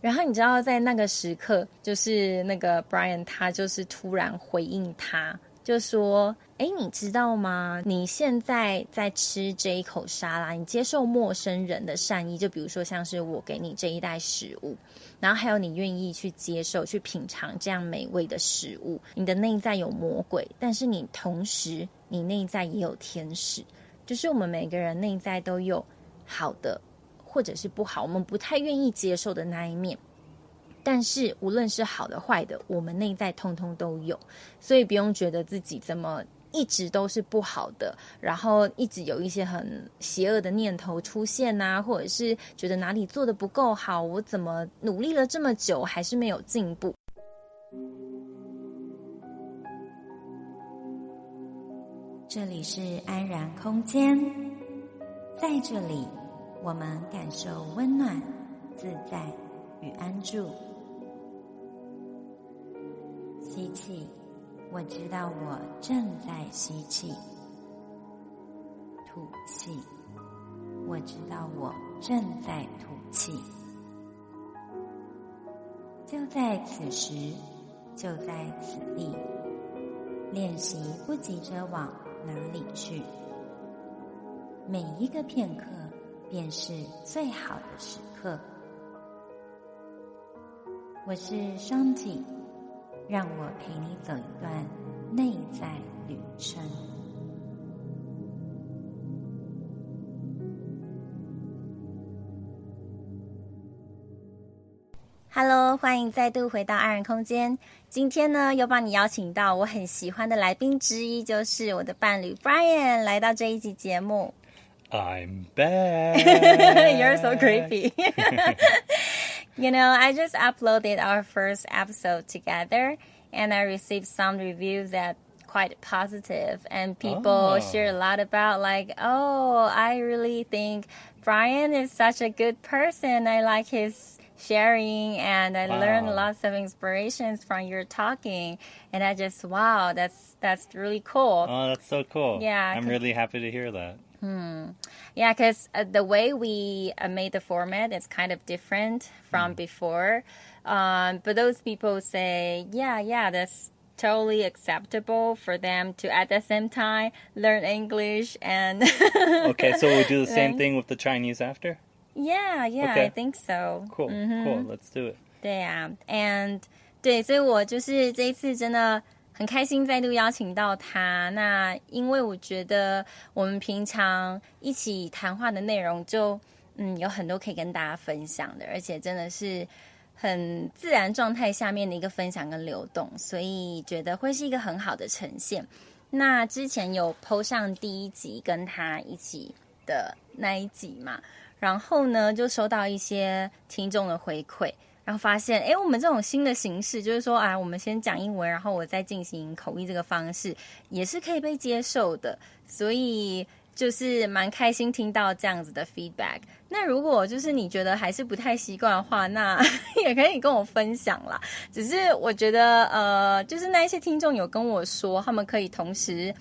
然后你知道在那个时刻，就是那个 Brian 他就是突然回应他，就说你知道吗？你现在在吃这一口沙拉，你接受陌生人的善意，就比如说像是我给你这一袋食物，然后还有你愿意去接受、去品尝这样美味的食物，你的内在有魔鬼，但是你同时你内在也有天使，就是我们每个人内在都有好的或者是不好，我们不太愿意接受的那一面，但是无论是好的坏的，我们内在通通都有，所以不用觉得自己怎么一直都是不好的，然后一直有一些很邪恶的念头出现啊，或者是觉得哪里做得不够好，我怎么努力了这么久还是没有进步。这里是安然空间，在这里我们感受温暖、自在与安住。吸气，我知道我正在吸气；吐气，我知道我正在吐气。就在此时，就在此地，练习不急着往哪里去，每一个片刻便是最好的时刻。我是 Shanti， 让我陪你走一段内在旅程。Hello， 欢迎再度回到安然空间。今天呢，又帮你邀请到我很喜欢的来宾之一，就是我的伴侣 Brian 来到这一集节目。I'm back. You're so creepy. You know, I just uploaded our first episode together, and I received some reviews that quite positive, and people share a lot about like, oh, I really think Brian is such a good person. I like his sharing, and I learned lots of inspirations from your talking, and I just, wow, that's really cool. Oh, that's so cool. Yeah, I'm really happy to hear that. Yeah, because the way we made the format is kind of different from before. But those people say, yeah, that's totally acceptable for them to at the same time learn English and Okay, so we'll do the same thing with the Chinese after? Yeah, Okay. I think so. Cool, cool. Let's do it. 对啊 and 对，所以我就是这一次真的很开心再度邀请到他。那因为我觉得我们平常一起谈话的内容就有很多可以跟大家分享的，而且真的是很自然状态下面的一个分享跟流动，所以觉得会是一个很好的呈现。那之前有 po 上第一集跟他一起的那一集嘛，然后呢就收到一些听众的回馈，然后发现我们这种新的形式，就是说我们先讲英文，然后我再进行口译这个方式也是可以被接受的，所以就是蛮开心听到这样子的 feedback。 那如果就是你觉得还是不太习惯的话，那也可以跟我分享啦。只是我觉得就是那一些听众有跟我说他们可以同时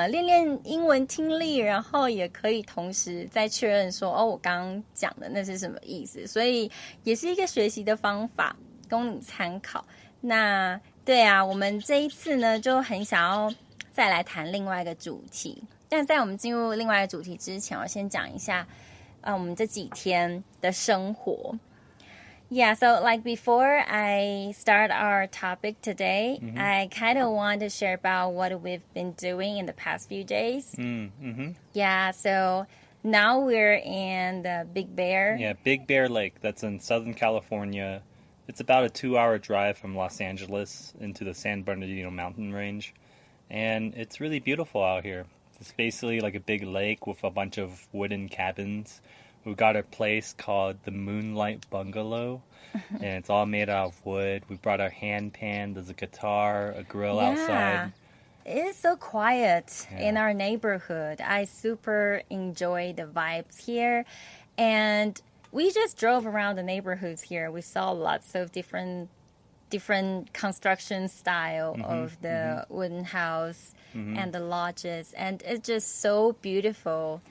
练练英文听力，然后也可以同时再确认说我刚刚讲的那是什么意思，所以也是一个学习的方法供你参考。那对啊，我们这一次呢就很想要再来谈另外一个主题，但在我们进入另外一个主题之前，我先讲一下我们这几天的生活。Yeah, so like before I start our topic today, I kind of want to share about what we've been doing in the past few days. Yeah, so now we're in the Big Bear. Yeah, Big Bear Lake. That's in Southern California. It's about a 2-hour drive from Los Angeles into the San Bernardino mountain range. And it's really beautiful out here. It's basically like a big lake with a bunch of wooden cabins. We've got a place called the Moonlight Bungalow, and it's all made out of wood. We brought our hand pan, there's a guitar, a grill outside. It is so quiet in our neighborhood. I super enjoy the vibes here. And we just drove around the neighborhoods here. We saw lots of different construction style of the wooden house and the lodges. And it's just so beautiful.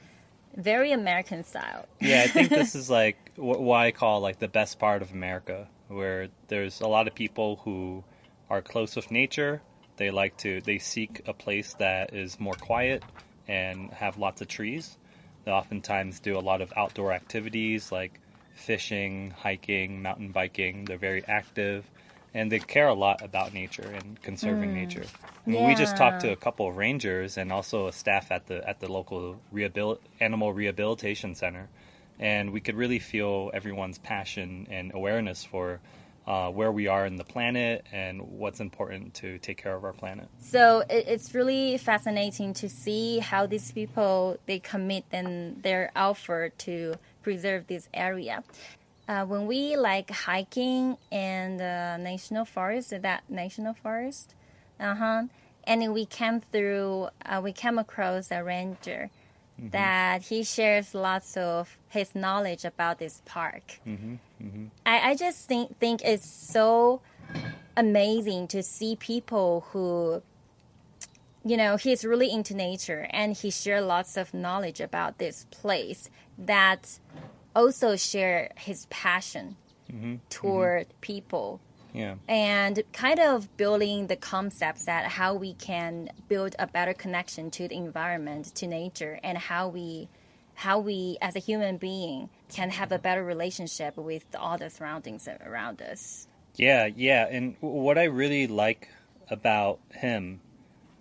very American style. Yeah, I think this is like what I call like the best part of America, where there's a lot of people who are close with nature. They seek a place that is more quiet and have lots of trees. They oftentimes do a lot of outdoor activities like fishing, hiking, mountain biking. They're very active, and they care a lot about nature and conserving nature. I mean, we just talked to a couple of rangers and also a staff at the local animal rehabilitation center, and we could really feel everyone's passion and awareness for where we are in the planet and what's important to take care of our planet. So it's really fascinating to see how these people, they commit and their effort to preserve this area. When we like hiking in the national forest, and we came across a ranger that he shares lots of his knowledge about this park. I just think it's so amazing to see people who, he's really into nature and he shares lots of knowledge about this place that also share his passion toward people. Yeah. And kind of building the concepts that how we can build a better connection to the environment, to nature, and how we as a human being can have a better relationship with all the surroundings around us. Yeah. And what I really like about him,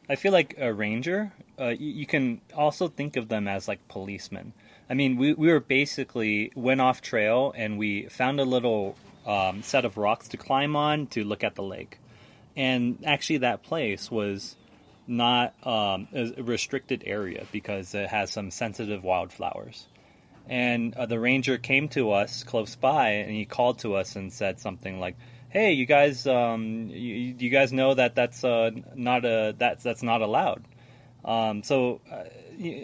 I feel like a ranger, you can also think of them as like policemen. I mean, we were basically went off trail and we found a little set of rocks to climb on to look at the lake. And actually that place was not a restricted area because it has some sensitive wildflowers. And the ranger came to us close by and he called to us and said something like, "Hey, you guys, you guys know that that's not allowed." So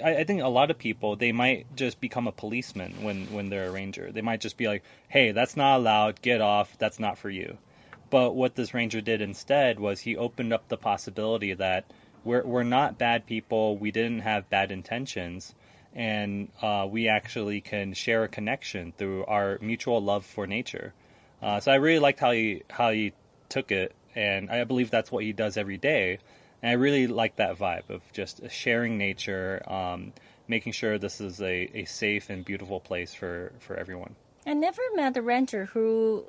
I think a lot of people, they might just become a policeman when they're a ranger. They might just be like, "Hey, that's not allowed. Get off. That's not for you." But what this ranger did instead was he opened up the possibility that we're not bad people. We didn't have bad intentions. And we actually can share a connection through our mutual love for nature. So I really liked how he took it, and I believe that's what he does every day. And I really like that vibe of just sharing nature, making sure this is a safe and beautiful place for everyone. I never met a ranger who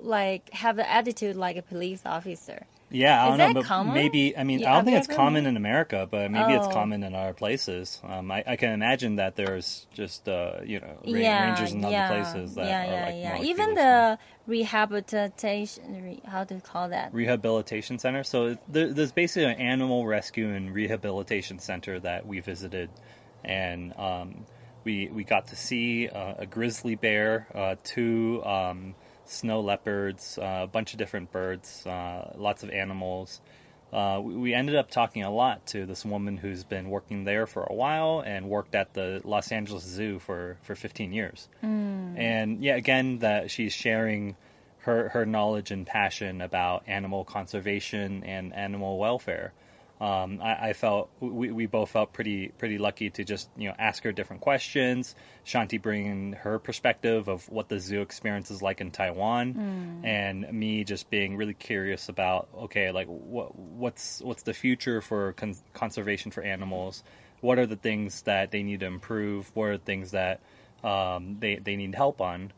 have an attitude like a police officer. Yeah, I don't know, but common? Maybe, I mean, I don't think it's common in America, but maybe it's common in other places. I can imagine that there's just, rangers in other places that are like even the rehabilitation, how do you call that? Rehabilitation center. So there's basically an animal rescue and rehabilitation center that we visited, and we got to see a grizzly bear, two snow leopards, a bunch of different birds, lots of animals. We ended up talking a lot to this woman who's been working there for a while and worked at the Los Angeles Zoo for 15 years. And yeah, again, that she's sharing her knowledge and passion about animal conservation and animal welfare. I felt we both felt pretty lucky to just ask her different questions. Shanti bringing her perspective of what the zoo experience is like in Taiwan, and me just being really curious about what's the future for conservation for animals. What are the things that they need to improve? What are the things that they need help on?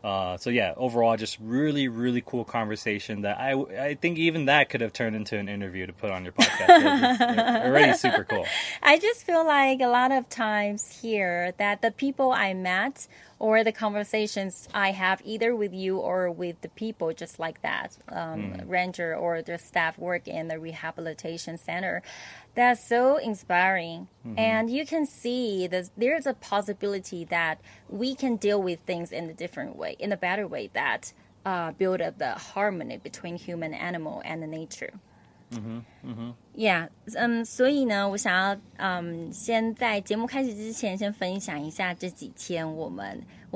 So yeah, overall, just really, really cool conversation that I think even that could have turned into an interview to put on your podcast. It's already super cool. I just feel like a lot of times here that the people I met or the conversations I have either with you or with the people just like that, ranger or the staff work in the rehabilitation center, that's so inspiring. And you can see there's a possibility that we can deal with things in a different way, in a better way that build up the harmony between human, animal, and the nature. Yeah. 所以呢，我想要先在节目开始之前，先分享一下这几天我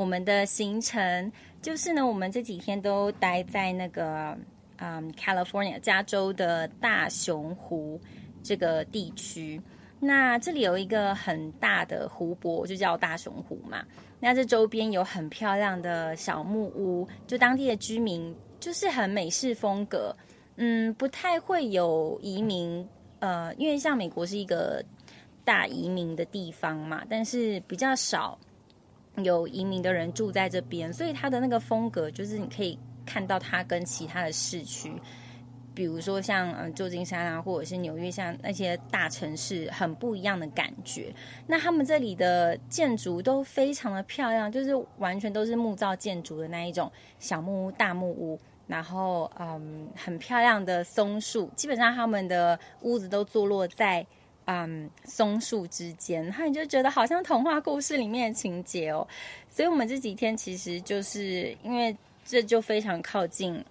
们的行程。就是呢，我们这几天都待在那个California 加州的大熊湖这个地区。那这里有一个很大的湖泊，就叫大熊湖嘛。那这周边有很漂亮的小木屋，就当地的居民就是很美式风格，不太会有移民，因为像美国是一个大移民的地方嘛，但是比较少有移民的人住在这边，所以它的那个风格就是你可以看到它跟其他的市区，比如说像旧金山啊，或者是纽约，像那些大城市很不一样的感觉。那他们这里的建筑都非常的漂亮，就是完全都是木造建筑的那一种小木屋、大木屋，然后很漂亮的松树，基本上他们的屋子都坐落在松树之间，然后你就觉得好像童话故事里面的情节哦。所以我们这几天其实就是因为这就非常靠近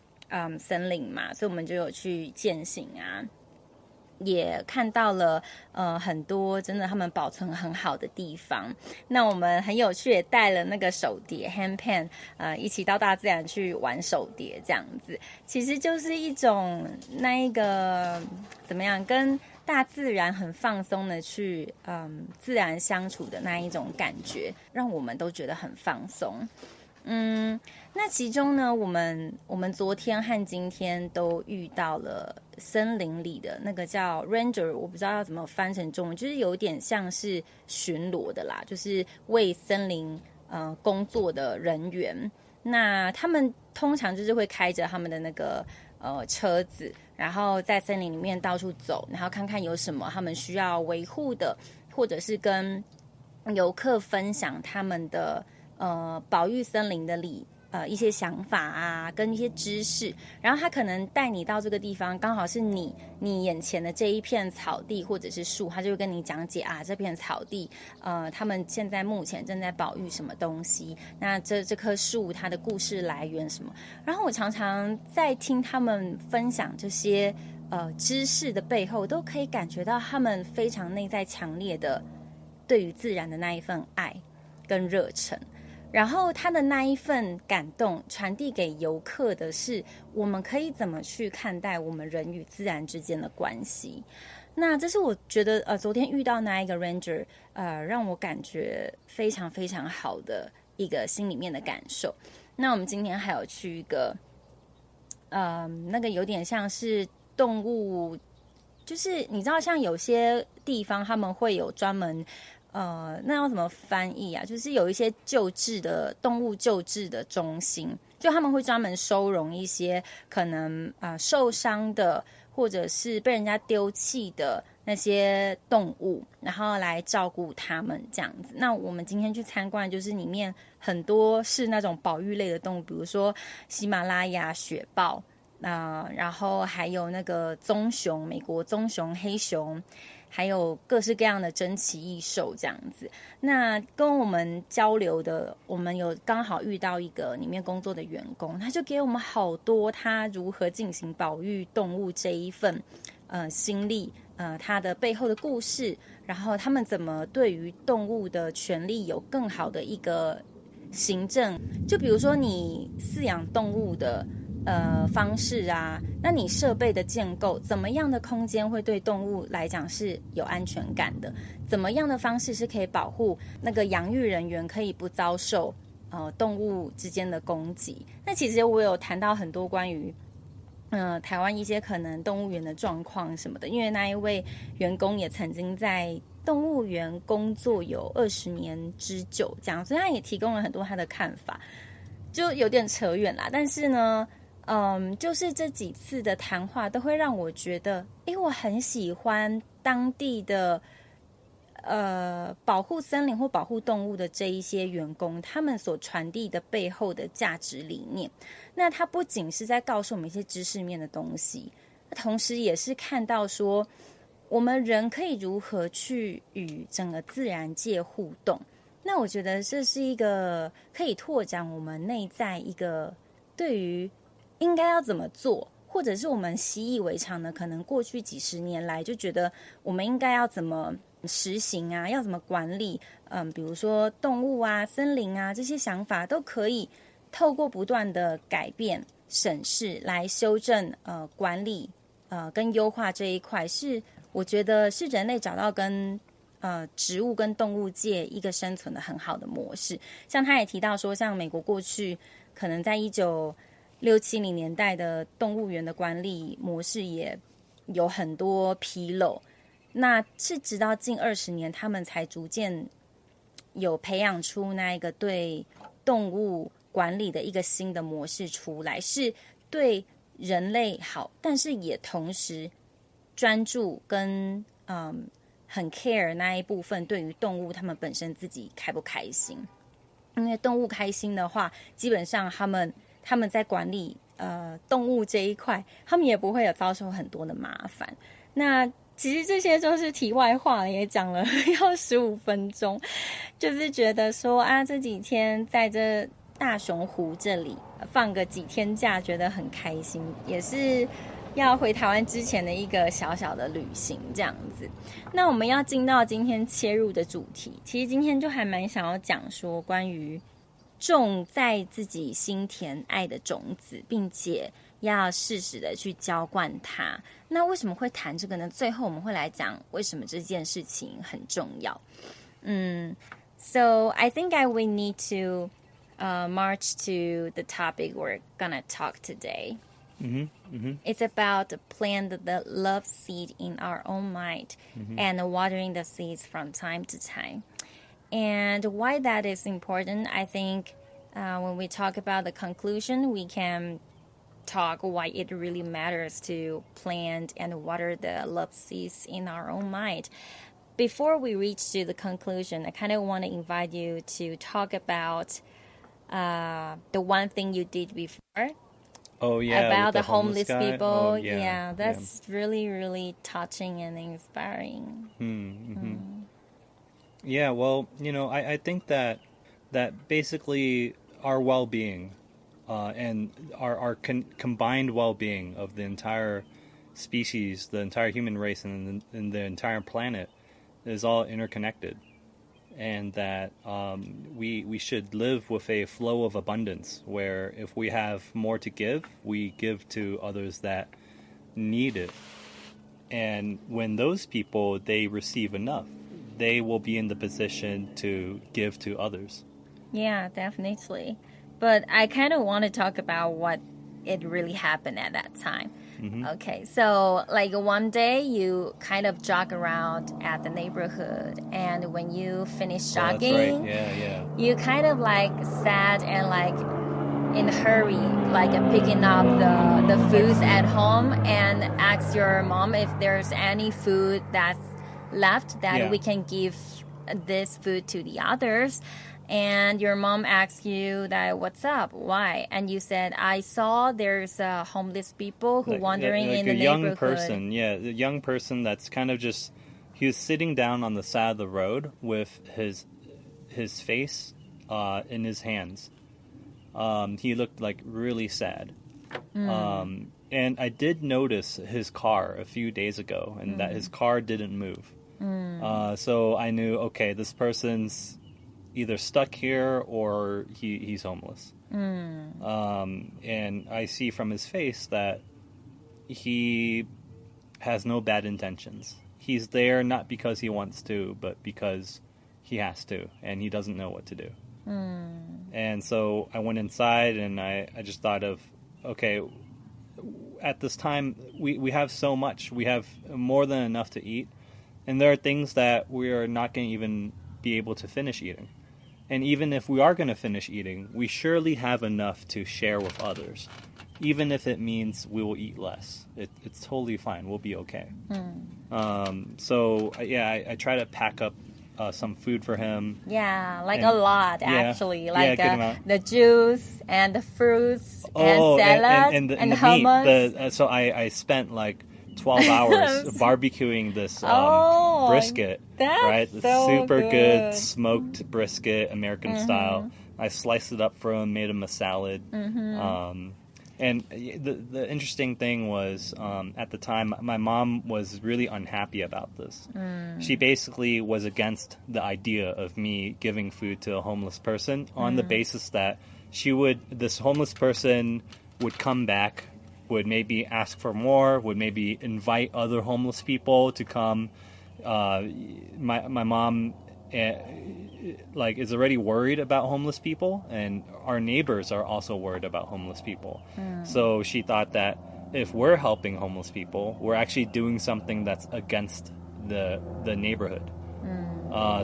森林嘛，所以我们就有去健行啊，也看到了很多真的他们保存很好的地方。那我们很有趣，也带了那个手碟 handpan 一起到大自然去玩手碟，这样子其实就是一种那一个怎么样跟大自然很放松的去自然相处的那一种感觉，让我们都觉得很放松。那其中呢，我们昨天和今天都遇到了森林里的那个叫 ranger， 我不知道要怎么翻成中文，就是有点像是巡逻的啦，就是为森林工作的人员。那他们通常就是会开着他们的那个车子，然后在森林里面到处走，然后看看有什么他们需要维护的，或者是跟游客分享他们的保育森林的一些想法啊，跟一些知识，然后他可能带你到这个地方，刚好是你眼前的这一片草地或者是树，他就会跟你讲解啊，这片草地他们现在目前正在保育什么东西，那这棵树它的故事来源什么。然后我常常在听他们分享这些知识的背后，都可以感觉到他们非常内在强烈的对于自然的那一份爱跟热忱。然后他的那一份感动传递给游客的是，我们可以怎么去看待我们人与自然之间的关系。那这是我觉得昨天遇到那一个 ranger 让我感觉非常非常好的一个心里面的感受。那我们今天还有去一个那个有点像是动物，就是你知道像有些地方他们会有专门那要怎么翻译啊？就是有一些救治的动物救治的中心，就他们会专门收容一些可能受伤的，或者是被人家丢弃的那些动物，然后来照顾他们这样子。那我们今天去参观，就是里面很多是那种保育类的动物，比如说喜马拉雅雪豹然后还有那个棕熊，美国棕熊、黑熊。还有各式各样的珍奇异兽这样子。那跟我们交流的，我们有刚好遇到一个里面工作的员工，他就给我们好多他如何进行保育动物这一份心力，他的背后的故事，然后他们怎么对于动物的权利有更好的一个行政。就比如说你饲养动物的方式啊，那你设备的建构，怎么样的空间会对动物来讲是有安全感的？怎么样的方式是可以保护那个养育人员可以不遭受动物之间的攻击？那其实我有谈到很多关于台湾一些可能动物园的状况什么的，因为那一位员工也曾经在动物园工作有20年之久，这样，所以他也提供了很多他的看法，就有点扯远啦。但是呢，就是这几次的谈话都会让我觉得，我很喜欢当地的保护森林或保护动物的这一些员工，他们所传递的背后的价值理念。那他不仅是在告诉我们一些知识面的东西，同时也是看到说，我们人可以如何去与整个自然界互动。那我觉得这是一个可以拓展我们内在一个对于应该要怎么做，或者是我们习以为常的，可能过去几十年来就觉得我们应该要怎么实行啊，要怎么管理，比如说动物啊、森林啊，这些想法都可以透过不断的改变、审视来修正管理跟优化这一块，是我觉得是人类找到跟植物跟动物界一个生存的很好的模式。像他也提到说，像美国过去可能在1960-70年代的动物园的管理模式也有很多纰漏，那是直到近20年他们才逐渐有培养出那一个对动物管理的一个新的模式出来，是对人类好，但是也同时专注跟很 care 那一部分对于动物他们本身自己开不开心。因为动物开心的话，基本上他们在管理动物这一块，他们也不会有遭受很多的麻烦。那其实这些都是题外话，也讲了要15分钟，就是觉得说啊，这几天在这大熊湖这里放个几天假，觉得很开心，也是要回台湾之前的一个小小的旅行这样子。那我们要进到今天切入的主题，其实今天就还蛮想要讲说关于种在自己心田爱的种子，并且要适时的去浇灌它。那为什么会谈这个呢？最后我们会来讲为什么这件事情很重要。So I think I will need to march to the topic we're gonna talk today. It's about plant the love seed in our own mind and watering the seeds from time to time. And why that is important, I think when we talk about the conclusion, we can talk why it really matters to plant and water the love seeds in our own mind. Before we reach to the conclusion, I kind of want to invite you to talk about the one thing you did before. Oh, yeah. About the homeless guy? people. Oh, yeah, that's really, really touching and inspiring. Yeah, well, I think that basically our well-being and our combined well-being of the entire species, the entire human race, and the entire planet is all interconnected. And that we should live with a flow of abundance where if we have more to give, we give to others that need it. And when those people, they receive enough, they will be in the position to give to others. Yeah, definitely. But I kind of want to talk about what it really happened at that time. Okay, so like one day you kind of jog around at the neighborhood, and when you finish jogging, you kind of like sad and like in a hurry, like picking up the foods at home and ask your mom if there's any food that's left that we can give this food to the others. And your mom asks you that, what's up? Why? And you said, I saw there's homeless people who wandering in the neighborhood. A young person that's kind of just, he was sitting down on the side of the road with his face in his hands. He looked like really sad. And I did notice his car a few days ago, and that his car didn't move. So I knew, okay, this person's either stuck here or he's homeless. And I see from his face that he has no bad intentions. He's there not because he wants to, but because he has to, and he doesn't know what to do. And so I went inside, and I just thought of, okay, at this time, we have so much. We have more than enough to eat. And there are things that we are not going to even be able to finish eating. And even if we are going to finish eating, we surely have enough to share with others. Even if it means we will eat less. It's totally fine. We'll be okay. So, I try to pack up some food for him. Yeah, like a lot, actually. Like the juice and the fruits and salad and the hummus. So I spent like 12 hours barbecuing this brisket, right? So super good smoked brisket, American style. I sliced it up for him, made him a salad. And the interesting thing was, at the time, my mom was really unhappy about this. She basically was against the idea of me giving food to a homeless person on the basis that this homeless person would come back would maybe ask for more, would maybe invite other homeless people to come. My mom is already worried about homeless people, and our neighbors are also worried about homeless people. So she thought that if we're helping homeless people, we're actually doing something that's against the neighborhood.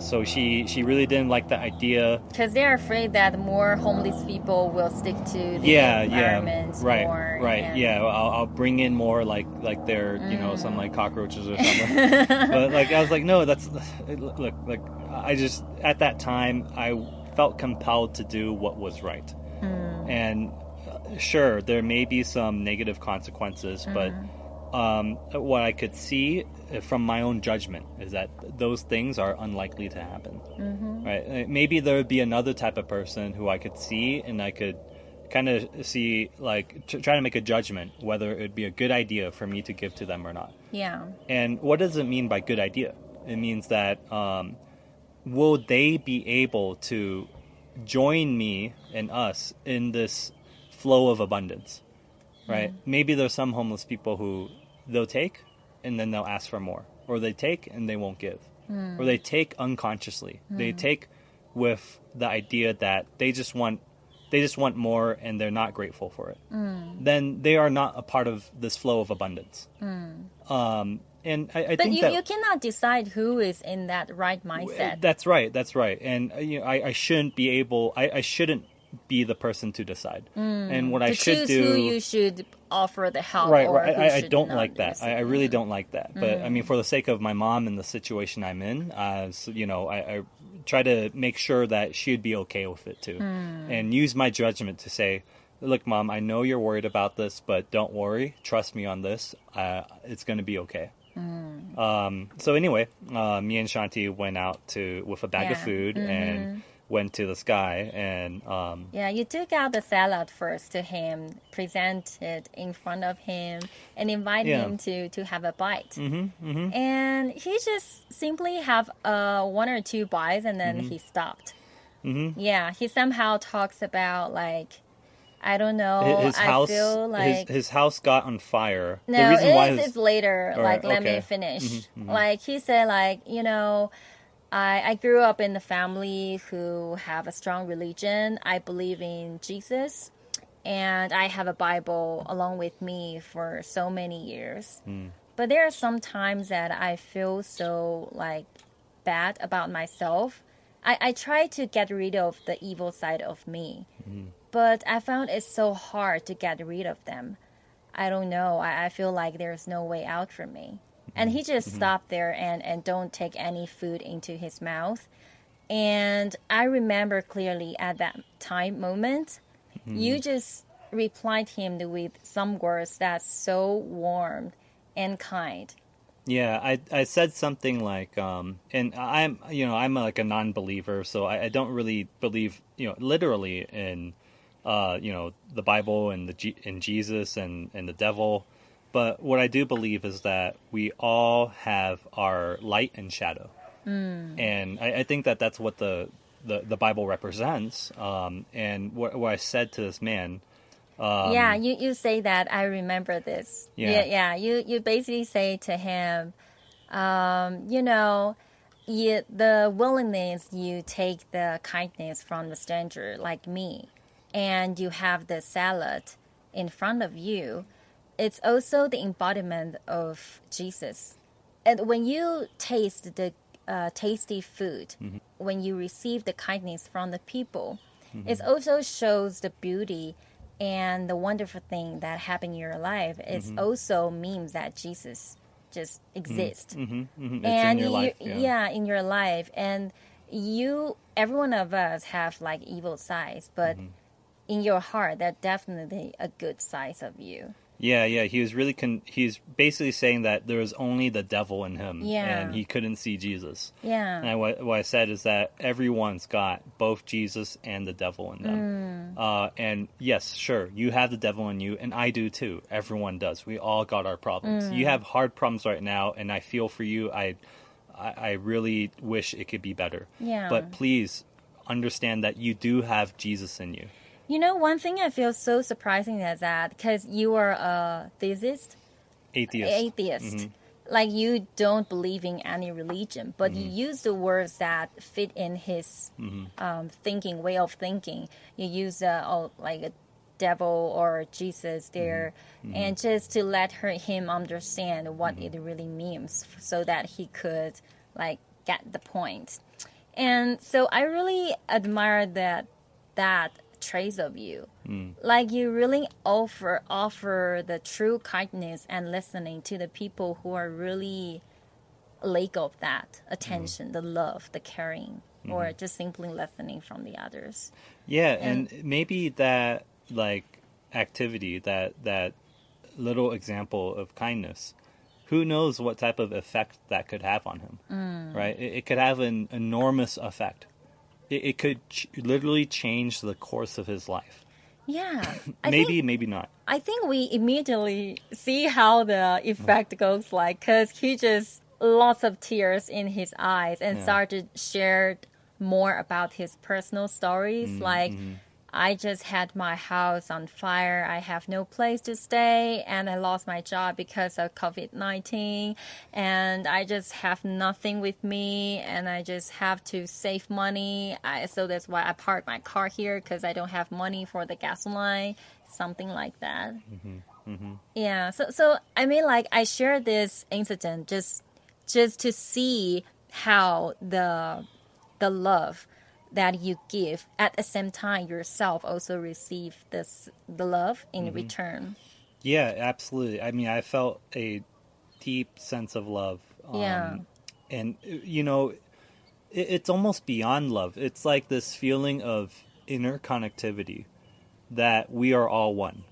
So she really didn't like the idea. Because they're afraid that more homeless people will stick to the environment more. Right. Yeah, I'll bring in more like they're some like cockroaches or something. But like I was like, no, that's look, like I just at that time I felt compelled to do what was right. And sure, there may be some negative consequences, but what I could see from my own judgment is that those things are unlikely to happen. Right? Maybe there would be another type of person who I could see, and I could kind of see, like, try to make a judgment whether it would be a good idea for me to give to them or not. Yeah. And what does it mean by good idea? It means that will they be able to join me and us in this flow of abundance? Right? Maybe there's some homeless people who they'll take and then they'll ask for more, or they take and they won't give, or they take unconsciously. They take with the idea that they just want more and they're not grateful for it. Then they are not a part of this flow of abundance. And I but think that you cannot decide who is in that right mindset. That's right. And I shouldn't be able. I shouldn't be the person to decide. And what I should do, who you should offer the help. Right. Or I don't like that. I really don't like that. But I mean, for the sake of my mom and the situation I'm in, I try to make sure that she'd be okay with it too, and use my judgment to say, look, Mom, I know you're worried about this, but don't worry. Trust me on this. It's going to be okay. So anyway, me and Shanti went out with a bag of food and went to the sky, and you took out the salad first to him, present it in front of him, and invite him to have a bite. And he just simply have one or two bites, and then he stopped. He somehow talks about, like, I don't know. I feel like his house got on fire. No, the reason why it's later. Right, Let me finish. Like, he said, like, I grew up in a family who have a strong religion. I believe in Jesus, and I have a Bible along with me for so many years. But there are some times that I feel so, like, bad about myself. I try to get rid of the evil side of me, but I found it's so hard to get rid of them. I don't know. I feel like there's no way out for me. And he just stopped there and don't take any food into his mouth. And I remember clearly at that moment, you just replied him with some words that's so warm and kind. Yeah, I said something like, and I'm like a non-believer, so I don't really believe, literally in, the Bible and in Jesus and the devil. But what I do believe is that we all have our light and shadow. And I think that that's what the Bible represents. And what I said to this man... you say that. I remember this. Yeah. You basically say to him, the willingness you take the kindness from the stranger like me, and you have the salad in front of you, it's also the embodiment of Jesus. And when you taste the tasty food, when you receive the kindness from the people, it also shows the beauty and the wonderful thing that happened in your life. It also means that Jesus just exists. And in your life. In your life. And every one of us have, like, evil sides, but in your heart, that's definitely a good side of you. Yeah. He was really he's basically saying that there was only the devil in him, and he couldn't see Jesus. Yeah. And what I said is that everyone's got both Jesus and the devil in them. And yes, sure, you have the devil in you, and I do too. Everyone does. We all got our problems. You have hard problems right now, and I feel for you. I really wish it could be better. Yeah. But please understand that you do have Jesus in you. You know, one thing I feel so surprising is that because you are a Atheist. Like you don't believe in any religion, but you use the words that fit in his thinking, way of thinking. You use like a devil or Jesus there, and just to let him understand what it really means, so that he could like get the point. And so I really admire that traits of you. Like you really offer the true kindness and listening to the people who are really lack of that attention, the love, the caring, or just simply listening from the others. Yeah, and maybe that like activity, that little example of kindness, who knows what type of effect that could have on him, right? It could have an enormous effect. It could literally change the course of his life. Yeah. Maybe not. I think we immediately see how the effect goes like, because he just lots of tears in his eyes and started share more about his personal stories. Like, I just had my house on fire. I have no place to stay, and I lost my job because of COVID-19. And I just have nothing with me, and I just have to save money. So that's why I parked my car here, because I don't have money for the gasoline, something like that. Yeah. So I mean, like, I shared this incident just to see how the love that you give, at the same time yourself also receive the love in return. Yeah, absolutely. I mean, I felt a deep sense of love. And, you know, it's almost beyond love. It's like this feeling of inner connectivity, that we are all one.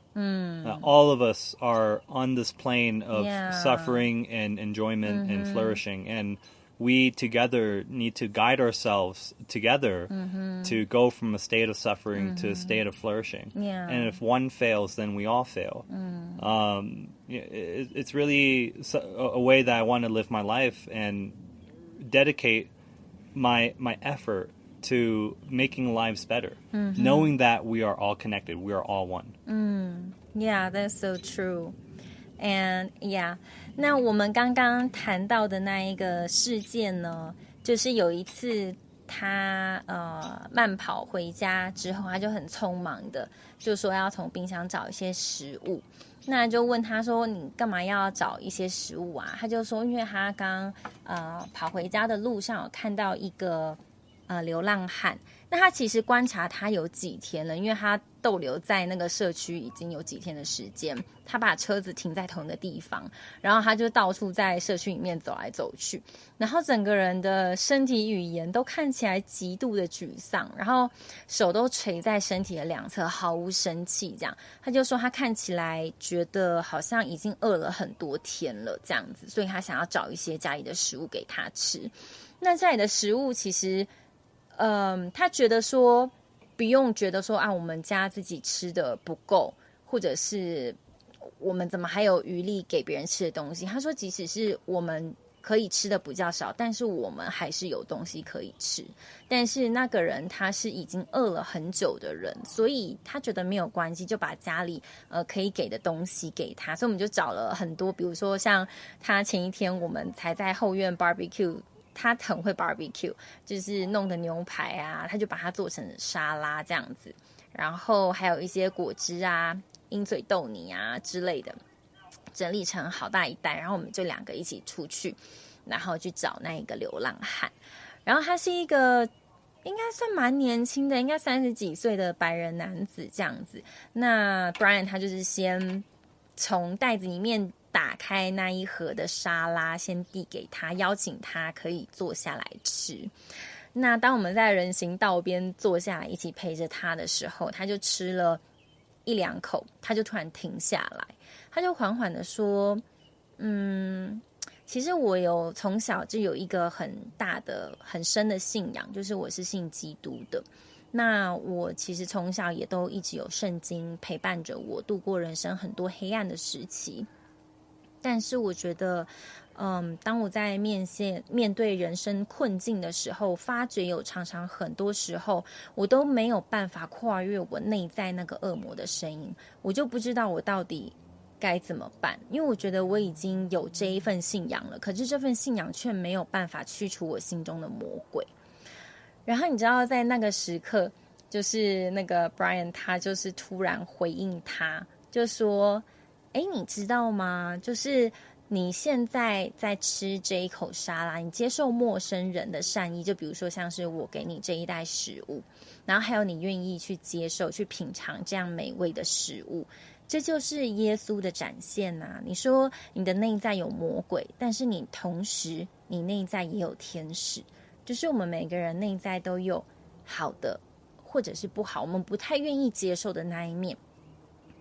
All of us are on this plane of suffering and enjoyment and flourishing. And we together need to guide ourselves together to go from a state of suffering to a state of flourishing. And if one fails, then we all fail. It's really a way that I want to live my life and dedicate my effort to making lives better, knowing that we are all connected, we are all one. Yeah, that's so true. And yeah, 那我们刚刚谈到的那一个事件呢，就是有一次他慢跑回家之后，他就很匆忙的就说要从冰箱找一些食物。那就问他说你干嘛要找一些食物啊？他就说因为他刚跑回家的路上有看到一个流浪汉。那他其实观察他有几天了，因为他逗留在那个社区已经有几天的时间，他把车子停在同一个地方，然后他就到处在社区里面走来走去，然后整个人的身体语言都看起来极度的沮丧，然后手都垂在身体的两侧，毫无生气这样。他就说他看起来觉得好像已经饿了很多天了这样子，所以他想要找一些家里的食物给他吃。那家里的食物其实他觉得说不用觉得说我们家自己吃的不够，或者是我们怎么还有余力给别人吃的东西。他说即使是我们可以吃的比较少，但是我们还是有东西可以吃。但是那个人他是已经饿了很久的人，所以他觉得没有关系，就把家里可以给的东西给他。所以我们就找了很多，比如说像他前一天我们才在后院 barbecue，他很会 barbecue， 就是弄的牛排啊，他就把它做成沙拉这样子，然后还有一些果汁啊、鹰嘴豆泥啊之类的，整理成好大一袋，然后我们就两个一起出去，然后去找那一个流浪汉。然后他是一个应该算蛮年轻的，应该30几岁的白人男子这样子。那 Brian 他就是先从袋子里面打开那一盒的沙拉，先递给他，邀请他可以坐下来吃。那当我们在人行道边坐下来一起陪着他的时候，他就吃了1、2口，他就突然停下来，他就缓缓的说其实我从小就有一个很大的很深的信仰，就是我是信基督的。那我其实从小也都一直有圣经陪伴着我度过人生很多黑暗的时期。但是我觉得当我在面对人生困境的时候，发觉有常常很多时候我都没有办法跨越我内在那个恶魔的声音，我就不知道我到底该怎么办。因为我觉得我已经有这一份信仰了，可是这份信仰却没有办法驱除我心中的魔鬼。然后你知道在那个时刻，就是那个 Brian 他就是突然回应他，就说你知道吗，就是你现在在吃这一口沙拉，你接受陌生人的善意，就比如说像是我给你这一袋食物，然后还有你愿意去接受去品尝这样美味的食物，这就是耶稣的展现啊。你说你的内在有魔鬼，但是你同时你内在也有天使，就是我们每个人内在都有好的或者是不好，我们不太愿意接受的那一面，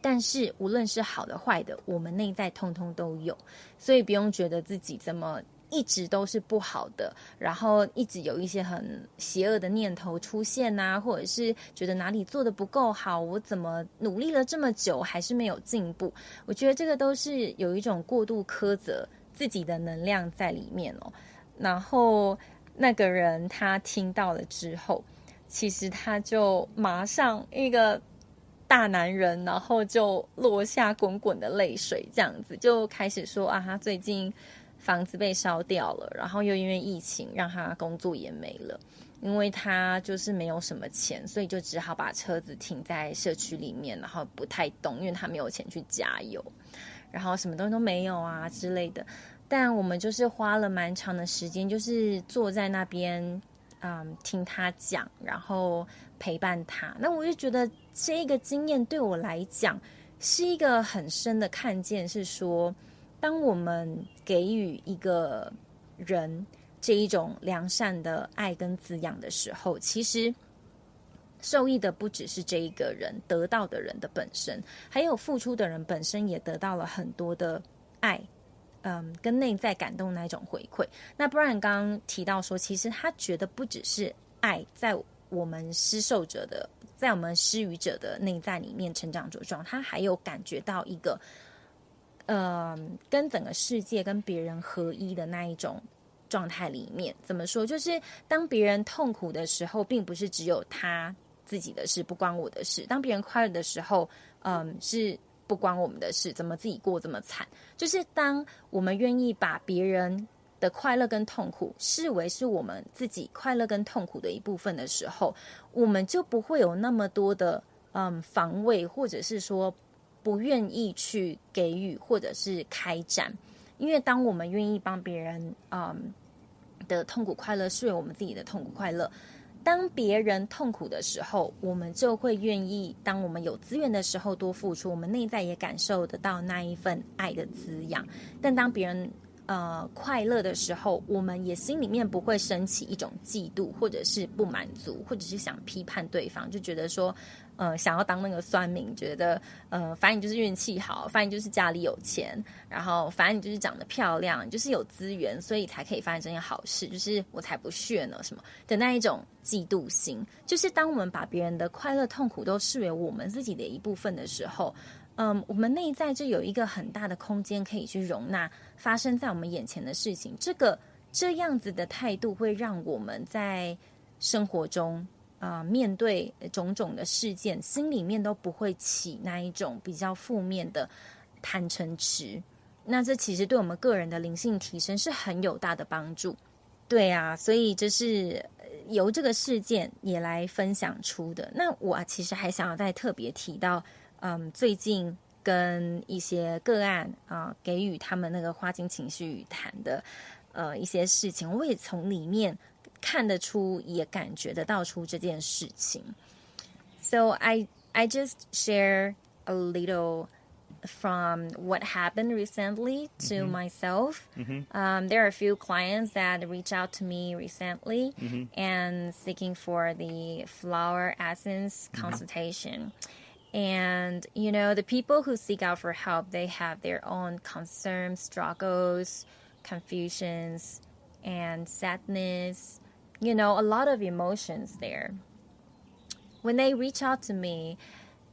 但是无论是好的坏的，我们内在通通都有，所以不用觉得自己怎么一直都是不好的，然后一直有一些很邪恶的念头出现啊，或者是觉得哪里做得不够好，我怎么努力了这么久还是没有进步。我觉得这个都是有一种过度苛责自己的能量在里面哦。然后那个人他听到了之后，其实他就马上一个大男人，然后就落下滚滚的泪水，这样子就开始说他最近房子被烧掉了，然后又因为疫情让他工作也没了，因为他就是没有什么钱，所以就只好把车子停在社区里面，然后不太动，因为他没有钱去加油，然后什么东西都没有啊之类的。但我们就是花了蛮长的时间，就是坐在那边听他讲，然后陪伴他。那我就觉得这个经验对我来讲是一个很深的看见，是说当我们给予一个人这一种良善的爱跟滋养的时候，其实受益的不只是这一个人，得到的人的本身，还有付出的人本身也得到了很多的爱，跟内在感动那一种回馈。那不然刚刚提到说，其实他觉得不只是爱在我们施受者的，在我们施予者的内在里面成长茁壮，他还有感觉到一个跟整个世界跟别人合一的那一种状态里面。怎么说，就是当别人痛苦的时候，并不是只有他自己的事，不关我的事；当别人快乐的时候，是不关我们的事，怎么自己过这么惨。就是当我们愿意把别人的快乐跟痛苦视为是我们自己快乐跟痛苦的一部分的时候，我们就不会有那么多的防卫，或者是说不愿意去给予或者是开展。因为当我们愿意帮别人的痛苦快乐视为我们自己的痛苦快乐，当别人痛苦的时候，我们就会愿意，当我们有资源的时候多付出，我们内在也感受得到那一份爱的滋养。但当别人快乐的时候，我们也心里面不会升起一种嫉妒，或者是不满足，或者是想批判对方，就觉得说想要当那个酸民，觉得反正你就是运气好，反正就是家里有钱，然后反正你就是长得漂亮，你就是有资源，所以才可以发生这件好事，就是我才不屑呢什么的那一种嫉妒心。就是当我们把别人的快乐痛苦都视为我们自己的一部分的时候，我们内在就有一个很大的空间可以去容纳发生在我们眼前的事情。这样子的态度会让我们在生活中面对种种的事件，心里面都不会起那一种比较负面的贪嗔痴。那这其实对我们个人的灵性提升是很有大的帮助。对啊，所以这是由这个事件也来分享出的。那我其实还想要再特别提到最近跟一些个案给予他们那个花精情绪语谈的一些事情，我也从里面看得出，也感觉得到出这件事情。So I just share a little from what happened recently to myself. There are a few clients that reach out to me recently and seeking for the flower essence consultation. And, you know, the people who seek out for help, they have their own concerns, struggles, confusions, and sadness, you know, a lot of emotions there. When they reach out to me,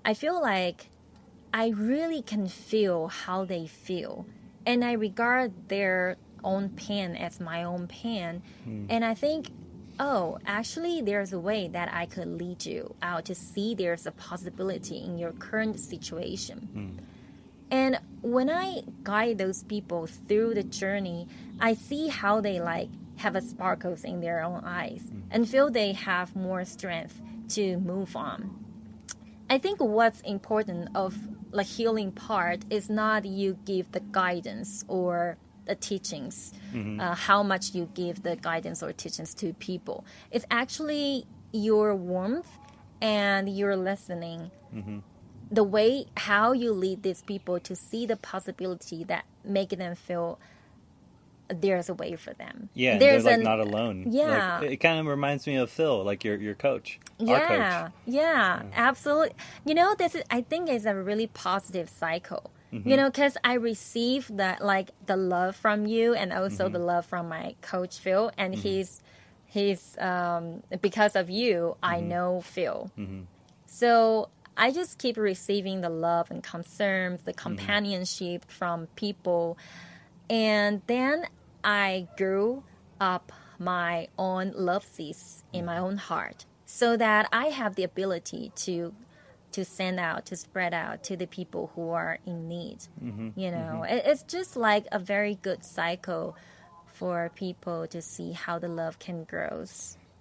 I feel like I really can feel how they feel. and I regard their own pain as my own pain. And I think, oh, actually, there's a way that I could lead you out to see there's a possibility in your current situation. And when I guide those people through the journey, I see how they like have a sparkles in their own eyes and feel they have more strength to move on. I think what's important of the healing part is not you give the guidance or the teachings, how much you give the guidance or teachings to people. It's actually your warmth and your listening, the way how you lead these people to see the possibility that make them feel there's a way for them. Yeah, they're like not alone. Yeah. Like, it kind of reminds me of Phil, like your coach. Our coach. Yeah, absolutely. You know, this is, I think, is a really positive cycle. You know, because I receive that, like, the love from you and also the love from my coach, Phil. And he's because of you, I know Phil. So I just keep receiving the love and concerns, the companionship from people. And then I grew up my own love seeds in my own heart so that I have the ability to send out, to spread out to the people who are in need. You know, it's just like a very good cycle for people to see how the love can grow.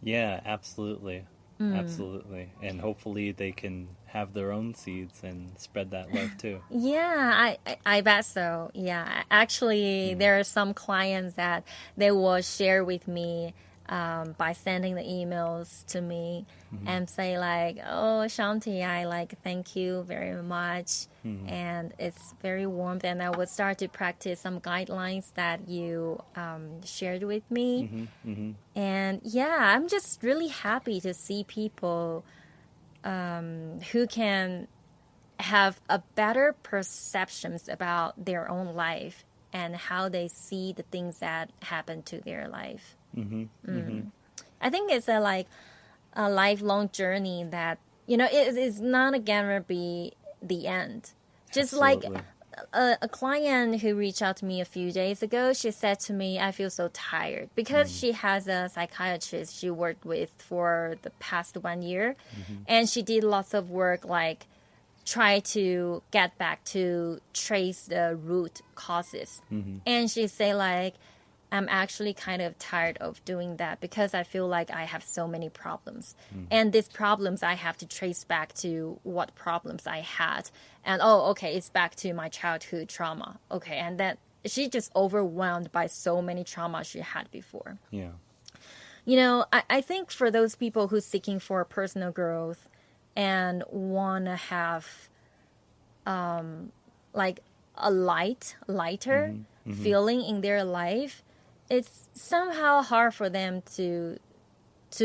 Yeah, absolutely. Absolutely. And hopefully they can have their own seeds and spread that love too. Yeah, I bet so. Yeah, actually, there are some clients that they will share with me by sending the emails to me and say like, oh, Shanti, I like thank you very much. And it's very warm. And I would start to practice some guidelines that you shared with me. And yeah, I'm just really happy to see people who can have a better perceptions about their own life and how they see the things that happen to their life. I think it's a lifelong journey that, you know, it is not gonna be the end. Just Absolutely. like a client who reached out to me a few days ago, she said to me, I feel so tired because she has a psychiatrist she worked with for the past 1 year. And she did lots of work, like try to get back to trace the root causes. And she say like, I'm actually kind of tired of doing that because I feel like I have so many problems. And these problems I have to trace back to what problems I had. And, oh, okay, it's back to my childhood trauma. Okay, and then she just overwhelmed by so many traumas she had before. Yeah. You know, I think for those people who's seeking for personal growth and want to have like a lighter feeling in their life, it's somehow hard for them to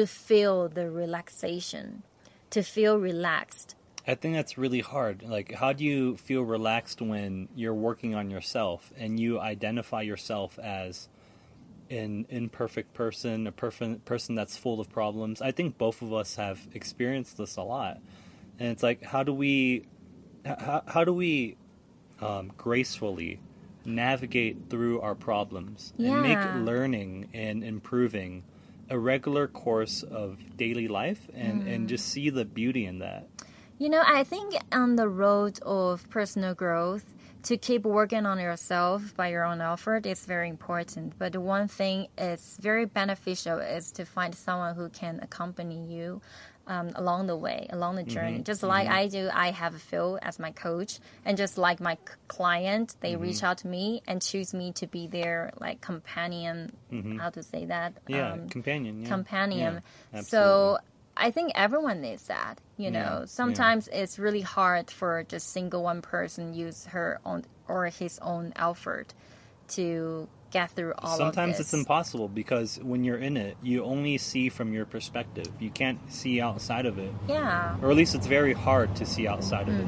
feel the relaxation, to feel relaxed. I think that's really hard. Like, how do you feel relaxed when you're working on yourself and you identify yourself as an imperfect person, a person that's full of problems? I think both of us have experienced this a lot. And it's like, how do we gracefully navigate through our problems and make learning and improving a regular course of daily life and just see the beauty in that? You know, I think on the road of personal growth, to keep working on yourself by your own effort is very important. But the one thing is very beneficial is to find someone who can accompany you along the way, along the journey. Just like I do, I have Phil as my coach. And just like my client, they reach out to me and choose me to be their like companion. How to say that? Yeah, companion. Yeah. Companion. Yeah, so I think everyone needs that. You know, sometimes it's really hard for just single one person use her own or his own effort to get through all of this. Sometimes it's impossible because when you're in it, you only see from your perspective. You can't see outside of it. Yeah. Or at least it's very hard to see outside of it.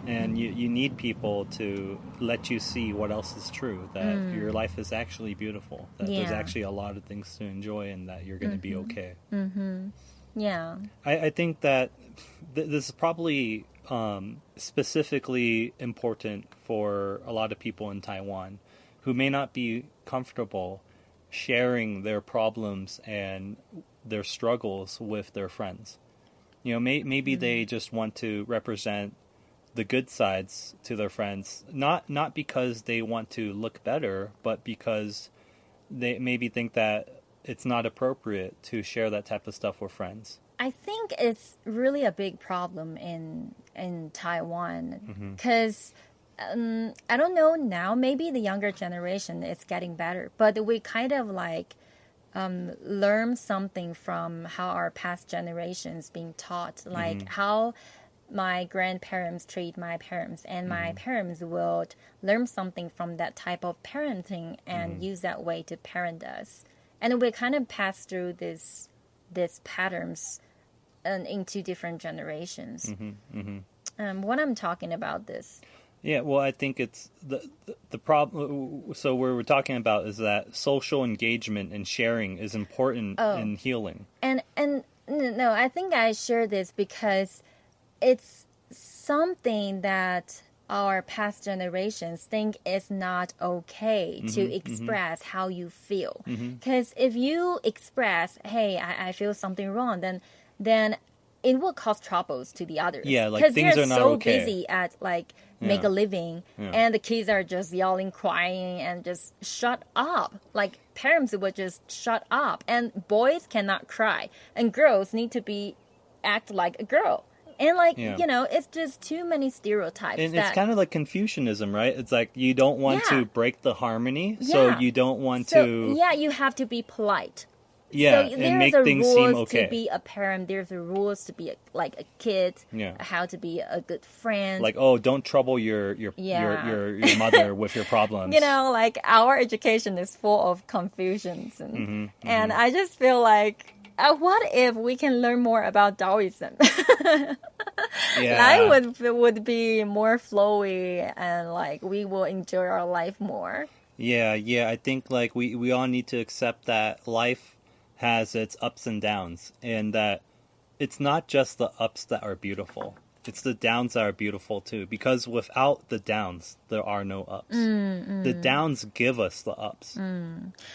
And you need people to let you see what else is true, that your life is actually beautiful, that there's actually a lot of things to enjoy and that you're going to be okay. Yeah. I think that this is probably specifically important for a lot of people in Taiwan who may not be comfortable sharing their problems and their struggles with their friends. Maybe they just want to represent the good sides to their friends, not because they want to look better, but because they maybe think that it's not appropriate to share that type of stuff with friends. I think it's really a big problem in Taiwan because I don't know now, maybe the younger generation is getting better, but we kind of like learn something from how our past generations being taught, like how my grandparents treat my parents, and my parents would learn something from that type of parenting and use that way to parent us. And we kind of pass through these patterns into different generations. What I'm talking about this. Yeah, well, I think it's the problem. So what we're talking about is that social engagement and sharing is important in healing. And no, I think I share this because it's something that our past generations think is not okay to express how you feel. Because if you express, hey, I feel something wrong, then it will cause troubles to the others. Yeah, like things are not okay. Because they're so busy at like make a living, and the kids are just yelling, crying, and just shut up. Like parents would just shut up, and boys cannot cry, and girls need to act like a girl. And like, it's just too many stereotypes. And it's kind of like Confucianism, right? It's like you don't want to break the harmony, so you don't want to... Yeah, you have to be polite. Yeah, so and make things seem okay. To be a parent, there's the rules to be like a kid, how to be a good friend. Like, oh, don't trouble your mother with your problems. Like our education is full of confusions. And I just feel like, what if we can learn more about Taoism? Life would be more flowy, and like we will enjoy our life more. Yeah, I think like we all need to accept that life has its ups and downs, and that it's not just the ups that are beautiful. It's the downs that are beautiful too, because without the downs, there are no ups. The downs give us the ups.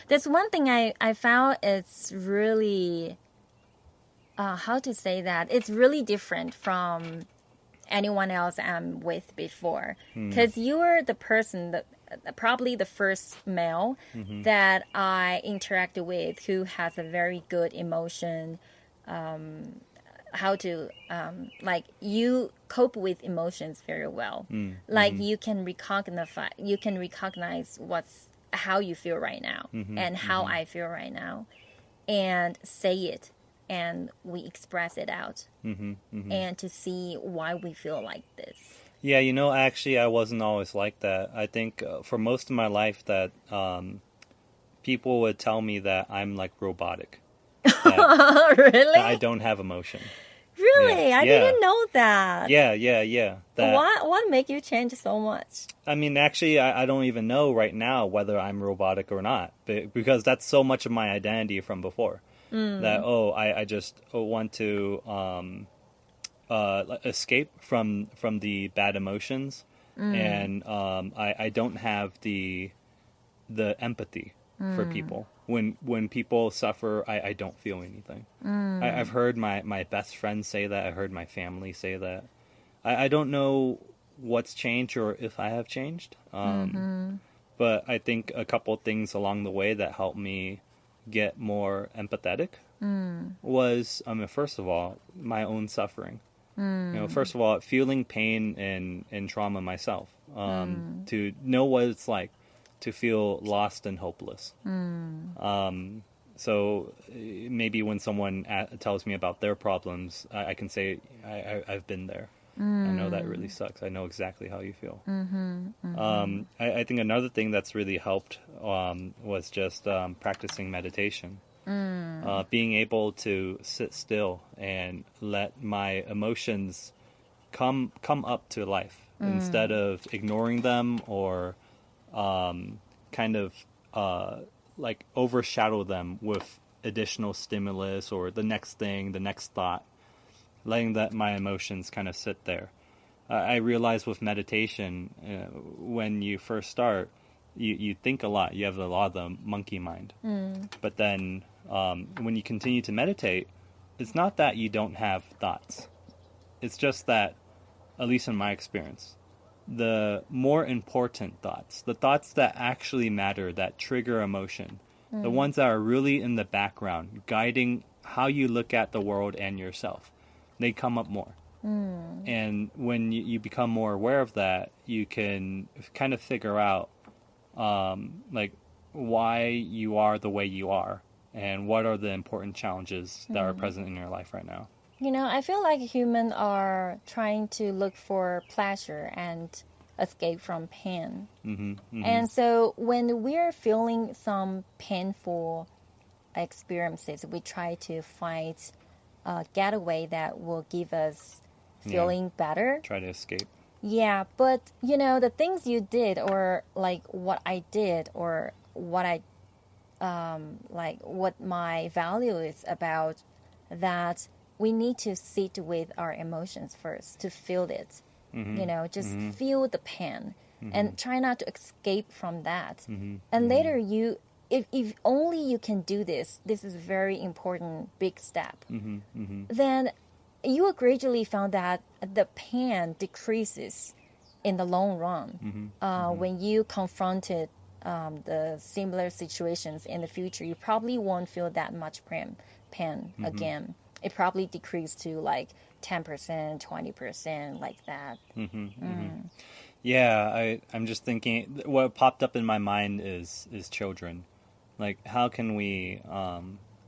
There's one thing I found it's really, how to say that? It's really different from anyone else I'm with before. Because you were the person that probably the first male that I interacted with who has a very good emotion, how to like you cope with emotions very well. Like you can recognize how you feel right now and how I feel right now, and say it, and we express it out, and to see why we feel like this. Yeah, actually, I wasn't always like that. I think for most of my life that people would tell me that I'm like robotic. Really? That I don't have emotion. Really? I didn't know that. Yeah. What make you change so much? I mean, actually, I don't even know right now whether I'm robotic or not, because that's so much of my identity from before. That, I just want to... escape from the bad emotions, and I don't have the empathy for people. When people suffer, I don't feel anything. I've heard my best friends say that. I heard my family say that. I don't know what's changed or if I have changed, but I think a couple things along the way that helped me get more empathetic was, first of all, my own suffering. First of all, feeling pain and trauma myself, to know what it's like to feel lost and hopeless. So maybe when someone tells me about their problems, I can say, I've been there. I know that really sucks. I know exactly how you feel. I think another thing that's really helped was just practicing meditation. Being able to sit still and let my emotions come up to life instead of ignoring them or kind of like overshadow them with additional stimulus or the next thing, the next thought, letting my emotions kind of sit there. I realized with meditation, when you first start, you think a lot. You have a lot of the monkey mind. But then when you continue to meditate, it's not that you don't have thoughts. It's just that, at least in my experience, the more important thoughts, the thoughts that actually matter, that trigger emotion, the ones that are really in the background, guiding how you look at the world and yourself, they come up more. And when you become more aware of that, you can kind of figure out like why you are the way you are and what are the important challenges that are present in your life right now. You know, I feel like humans are trying to look for pleasure and escape from pain. And so when we're feeling some painful experiences, we try to find a getaway that will give us feeling better. Try to escape. Yeah, but you know, the things you did, or like what I did, or what I like what my value is about, that we need to sit with our emotions first to feel it. You know, just feel the pain and try not to escape from that. And later if only you can do this is a very important big step. Then you will gradually find that the pain decreases in the long run. When you confronted the similar situations in the future, you probably won't feel that much pain again. It probably decreased to like 10%, 20%, like that. Yeah, I'm just thinking, what popped up in my mind is children. Like, how can we,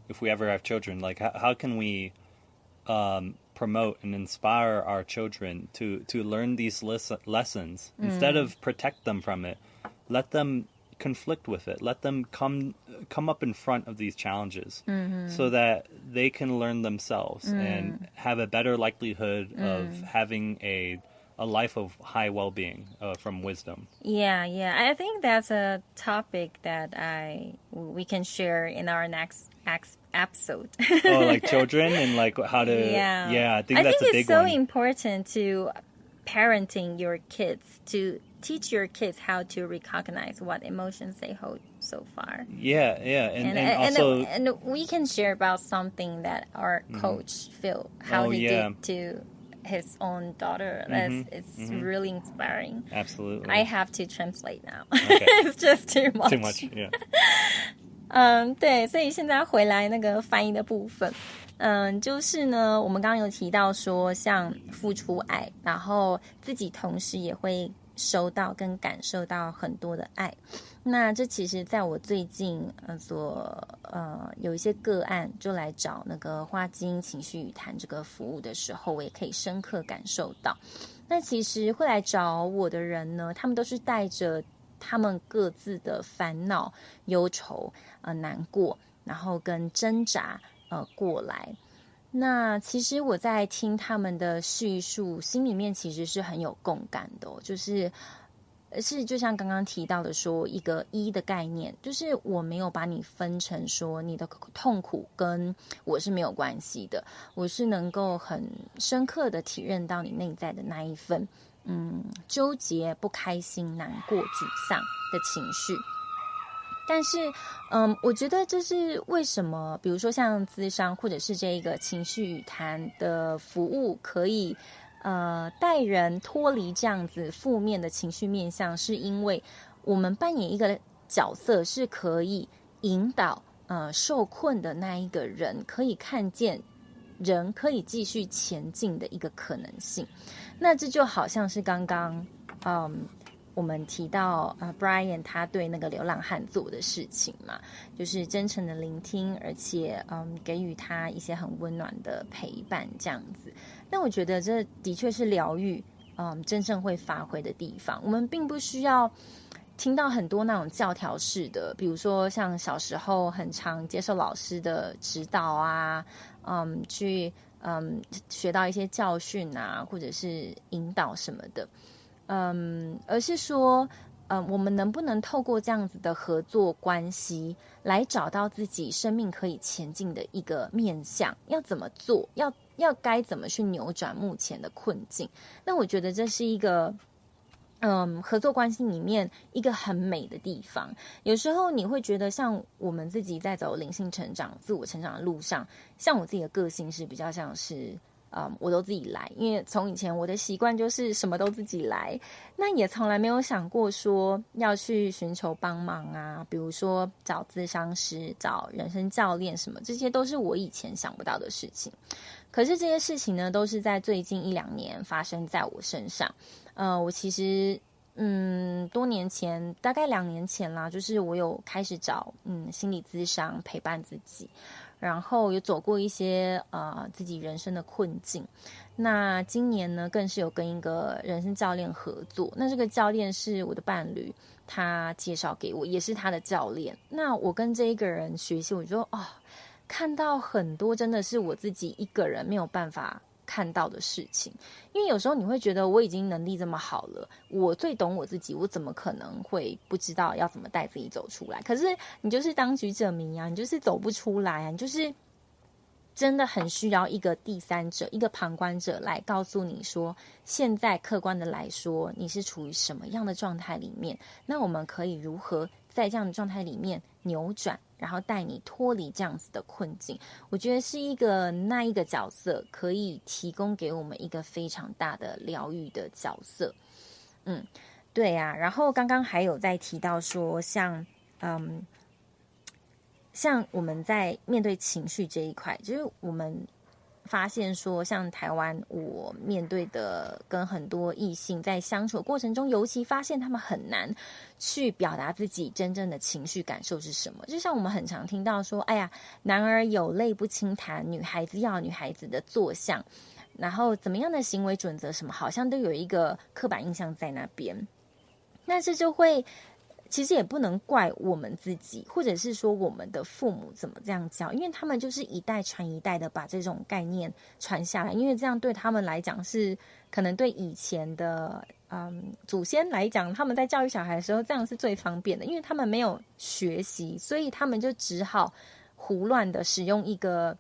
if we ever have children, like, how can we promote and inspire our children to learn these lessons instead of protect them from it? Let them conflict with it. Let them come up in front of these challenges so that they can learn themselves and have a better likelihood of having a life of high well-being from wisdom. Yeah, I think that's a topic that we can share in our next episode. Oh, like children and like how to... Yeah, I think that's a big one. I think it's so important to parenting your kids, to teach your kids how to recognize what emotions they hold so far. Yeah, and also... And we can share about something that our coach feel, how he did to his own daughter. It's really inspiring. Absolutely. I have to translate now. Okay. It's just too much. Too much, yeah. 对，所以现在回来那个翻译的部分，就是呢，我们刚刚有提到说，像付出爱，然后自己同时也会收到跟感受到很多的爱。那这其实在我最近有一些个案就来找那个花精情绪语谈这个服务的时候，我也可以深刻感受到。那其实会来找我的人呢，他们都是带着他们各自的烦恼、忧愁、难过，然后跟挣扎过来。那其实我在听他们的叙述，心里面其实是很有共感的就是就像刚刚提到的说，一个一的概念，就是我没有把你分成说你的痛苦跟我是没有关系的，我是能够很深刻的体认到你内在的那一份纠结、不开心、难过、沮丧的情绪。但是我觉得这是为什么比如说像咨商或者是这个情绪语谈的服务可以带人脱离这样子负面的情绪面向，是因为我们扮演一个角色是可以引导受困的那一个人可以看见人可以继续前进的一个可能性。那这就好像是刚刚我们提到Brian 他对那个流浪汉做的事情嘛，就是真诚的聆听，而且给予他一些很温暖的陪伴这样子。那我觉得这的确是疗愈真正会发挥的地方。我们并不需要听到很多那种教条式的，比如说像小时候很常接受老师的指导啊，去学到一些教训啊，或者是引导什么的。而是说我们能不能透过这样子的合作关系来找到自己生命可以前进的一个面向，要怎么做，要该怎么去扭转目前的困境。那我觉得这是一个合作关系里面一个很美的地方。有时候你会觉得像我们自己在走灵性成长、自我成长的路上，像我自己的个性是比较像是我都自己来，因为从以前我的习惯就是什么都自己来，那也从来没有想过说要去寻求帮忙啊，比如说找咨商师、找人生教练什么，这些都是我以前想不到的事情。可是这些事情呢，都是在最近1-2年发生在我身上。我其实多年前，大概2年前啦，就是我有开始找心理咨商陪伴自己，然后有走过一些自己人生的困境。那今年呢，更是有跟一个人生教练合作。那这个教练是我的伴侣，他介绍给我，也是他的教练。那我跟这一个人学习，我就看到很多真的是我自己一个人没有办法看到的事情。因为有时候你会觉得我已经能力这么好了，我最懂我自己，我怎么可能会不知道要怎么带自己走出来？可是你就是当局者迷啊，你就是走不出来啊，你就是真的很需要一个第三者，一个旁观者来告诉你说，现在客观的来说，你是处于什么样的状态里面，那我们可以如何在这样的状态里面扭转，然后带你脱离这样子的困境。我觉得是那一个角色可以提供给我们一个非常大的疗愈的角色。对啊，然后刚刚还有在提到说像我们在面对情绪这一块，就是我们发现说，像台湾我面对的跟很多异性在相处的过程中，尤其发现他们很难去表达自己真正的情绪感受是什么。就像我们很常听到说，哎呀，男儿有泪不轻弹，女孩子要有女孩子的做相，然后怎么样的行为准则什么，好像都有一个刻板印象在那边。那这就会其实也不能怪我们自己，或者是说我们的父母怎么这样教，因为他们就是一代传一代的把这种概念传下来，因为这样对他们来讲是可能对以前的祖先来讲，他们在教育小孩的时候这样是最方便的，因为他们没有学习，所以他们就只好胡乱的使用一个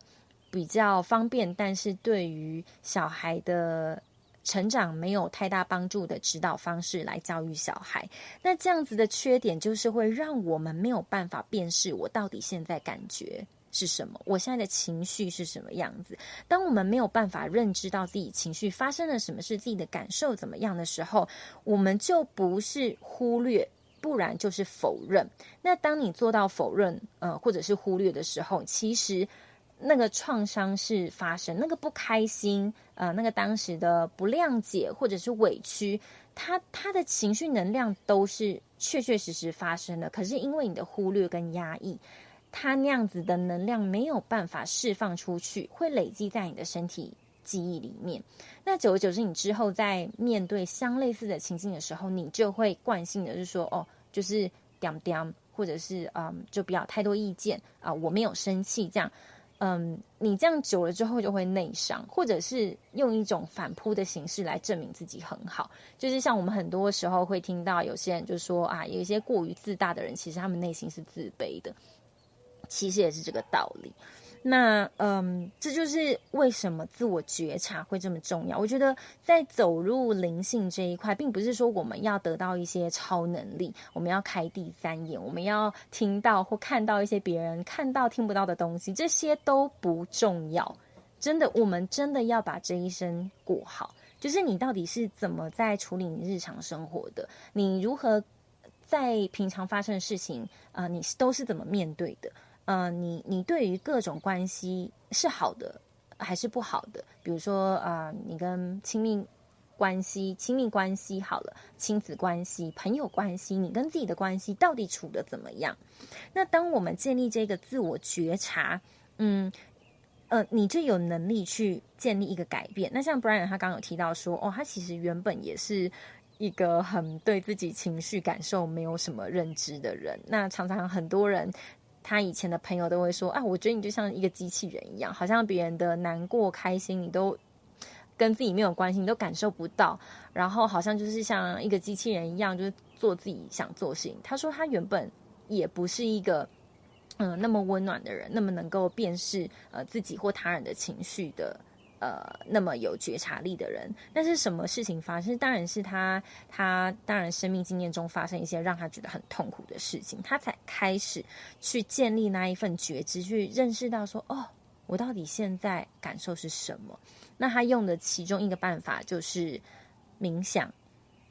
比较方便，但是对于小孩的成长没有太大帮助的指导方式来教育小孩。那这样子的缺点就是会让我们没有办法辨识我到底现在感觉是什么，我现在的情绪是什么样子。当我们没有办法认知到自己情绪发生了什么事，自己的感受怎么样的时候，我们就不是忽略，不然就是否认。那当你做到否认或者是忽略的时候，其实那个创伤是发生，那个不开心那个当时的不谅解或者是委屈，他的情绪能量都是确确实实发生的。可是因为你的忽略跟压抑，他那样子的能量没有办法释放出去，会累积在你的身体记忆里面。那久而久之，你之后在面对相类似的情境的时候，你就会惯性的就是说就是点点，或者是就不要太多意见我没有生气这样。你这样久了之后就会内伤，或者是用一种反扑的形式来证明自己很好。就是像我们很多时候会听到有些人就说有一些过于自大的人，其实他们内心是自卑的，其实也是这个道理。那这就是为什么自我觉察会这么重要。我觉得在走入灵性这一块，并不是说我们要得到一些超能力，我们要开第三眼，我们要听到或看到一些别人看到听不到的东西，这些都不重要。真的，我们真的要把这一生过好。就是你到底是怎么在处理你日常生活的，你如何在平常发生的事情你都是怎么面对的。你对于各种关系是好的还是不好的？比如说你跟亲密关系好了，亲子关系、朋友关系，你跟自己的关系到底处得怎么样？那当我们建立这个自我觉察，你就有能力去建立一个改变。那像 Brian 他刚刚有提到说，他其实原本也是一个很对自己情绪感受没有什么认知的人。那常常很多人他以前的朋友都会说我觉得你就像一个机器人一样，好像别人的难过开心你都跟自己没有关系，你都感受不到，然后好像就是像一个机器人一样，就是做自己想做的事情。他说他原本也不是一个那么温暖的人，那么能够辨识自己或他人的情绪的那么有觉察力的人。但是什么事情发生，当然是他当然生命经验中发生一些让他觉得很痛苦的事情，他才开始去建立那一份觉知，去认识到说，哦，我到底现在感受是什么。那他用的其中一个办法就是冥想。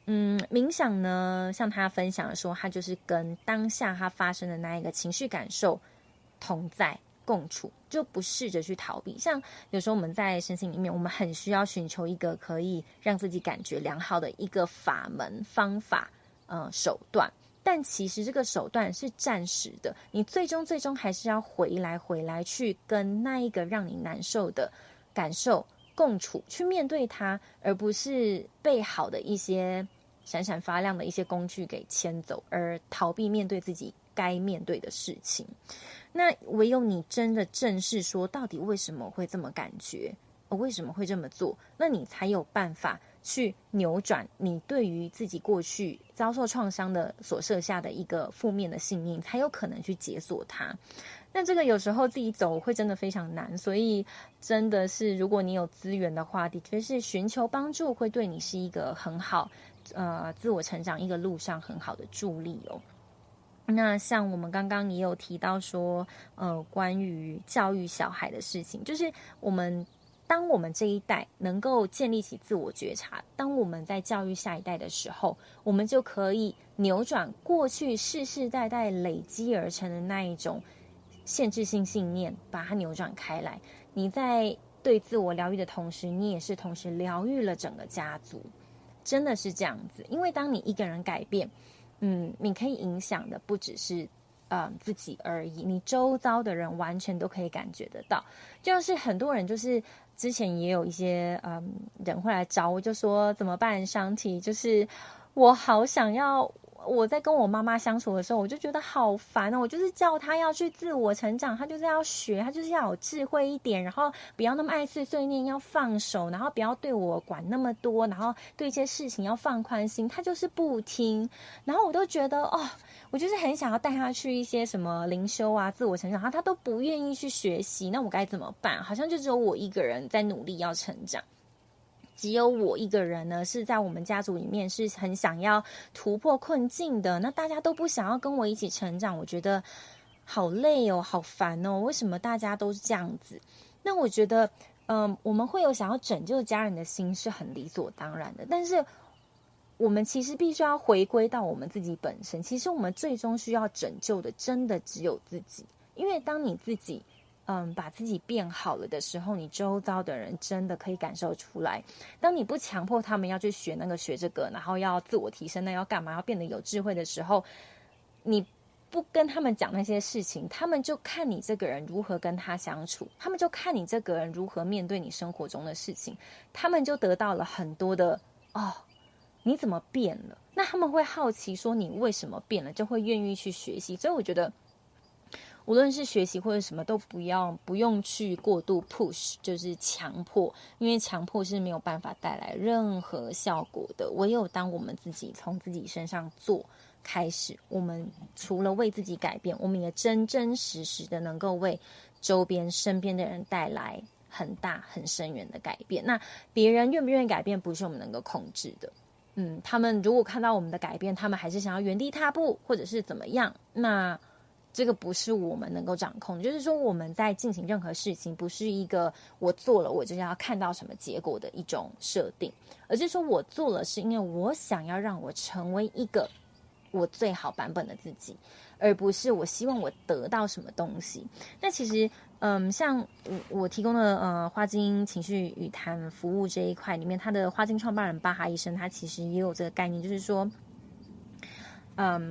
冥想呢，像他分享的说，他就是跟当下他发生的那一个情绪感受同在共处，就不试着去逃避。像有时候我们在身心里面，我们很需要寻求一个可以让自己感觉良好的一个法门方法手段，但其实这个手段是暂时的，你最终还是要回来去跟那一个让你难受的感受共处，去面对它，而不是被好的一些闪闪发亮的一些工具给牵走，而逃避面对自己该面对的事情。那唯有你真的正视说，到底为什么会这么感觉，为什么会这么做，那你才有办法去扭转你对于自己过去遭受创伤的所设下的一个负面的信念，才有可能去解锁它。那这个有时候自己走会真的非常难，所以真的是如果你有资源的话，的确是寻求帮助会对你是一个很好自我成长一个路上很好的助力哦。那像我们刚刚也有提到说关于教育小孩的事情，就是当我们这一代能够建立起自我觉察，当我们在教育下一代的时候，我们就可以扭转过去世世代代累积而成的那一种限制性信念，把它扭转开来。你在对自我疗愈的同时，你也是同时疗愈了整个家族，真的是这样子。因为当你一个人改变，你可以影响的不只是自己而已，你周遭的人完全都可以感觉得到。就是很多人就是之前也有一些人会来找我，就说怎么办Shanti，就是我好想要，我在跟我妈妈相处的时候，我就觉得好烦哦。我就是叫她要去自我成长，她就是要学，她就是要有智慧一点，然后不要那么爱碎碎念，要放手，然后不要对我管那么多，然后对一些事情要放宽心。她就是不听，然后我都觉得我就是很想要带她去一些什么灵修啊、自我成长，她都不愿意去学习，那我该怎么办？好像就只有我一个人在努力要成长。只有我一个人呢，是在我们家族里面是很想要突破困境的，那大家都不想要跟我一起成长，我觉得好累哦，好烦哦，为什么大家都是这样子？那我觉得我们会有想要拯救家人的心是很理所当然的，但是我们其实必须要回归到我们自己本身，其实我们最终需要拯救的真的只有自己。因为当你自己把自己变好了的时候，你周遭的人真的可以感受出来。当你不强迫他们要去学那个学这个，然后要自我提升，那要干嘛，要变得有智慧的时候，你不跟他们讲那些事情，他们就看你这个人如何跟他相处，他们就看你这个人如何面对你生活中的事情，他们就得到了很多的你怎么变了？那他们会好奇说你为什么变了，就会愿意去学习。所以我觉得无论是学习或者什么都不用去过度 push， 就是强迫，因为强迫是没有办法带来任何效果的。唯有当我们自己从自己身上做开始，我们除了为自己改变，我们也真真实实的能够为周边身边的人带来很大很深远的改变。那别人愿不愿意改变，不是我们能够控制的。他们如果看到我们的改变，他们还是想要原地踏步，或者是怎么样，那这个不是我们能够掌控。就是说我们在进行任何事情，不是一个我做了我就要看到什么结果的一种设定，而是说我做了是因为我想要让我成为一个我最好版本的自己，而不是我希望我得到什么东西。那其实像我提供的花精情绪语谈服务这一块里面，他的花精创办人巴哈医生，他其实也有这个概念，就是说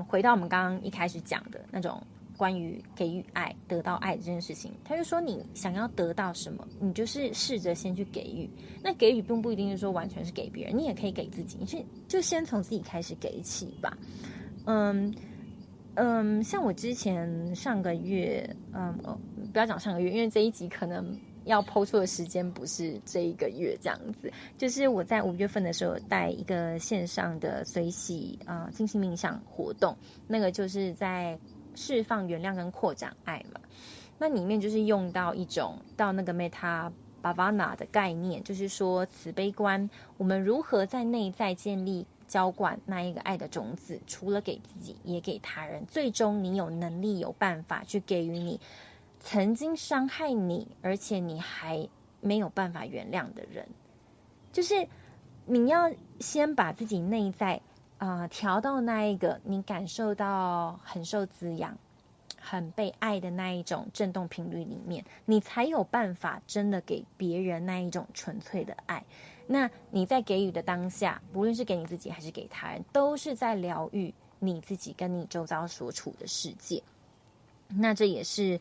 回到我们刚刚一开始讲的那种关于给予爱、得到爱的这件事情，他就说你想要得到什么，你就是试着先去给予。那给予并不一定是说完全是给别人，你也可以给自己，你就先从自己开始给起吧。像我之前上个月，不要讲上个月，因为这一集可能要播出的时间不是这一个月这样子。就是我在5月份的时候带一个线上的随喜静心冥想活动，那个就是在释放、原谅跟扩展爱嘛。那里面就是用到一种到那个 Meta Bhavana 的概念，就是说慈悲观，我们如何在内在建立浇灌那一个爱的种子，除了给自己也给他人，最终你有能力有办法去给予你曾经伤害你而且你还没有办法原谅的人。就是你要先把自己内在调到那一个你感受到很受滋养很被爱的那一种振动频率里面，你才有办法真的给别人那一种纯粹的爱。那你在给予的当下，不论是给你自己还是给他人，都是在疗愈你自己跟你周遭所处的世界。那这也是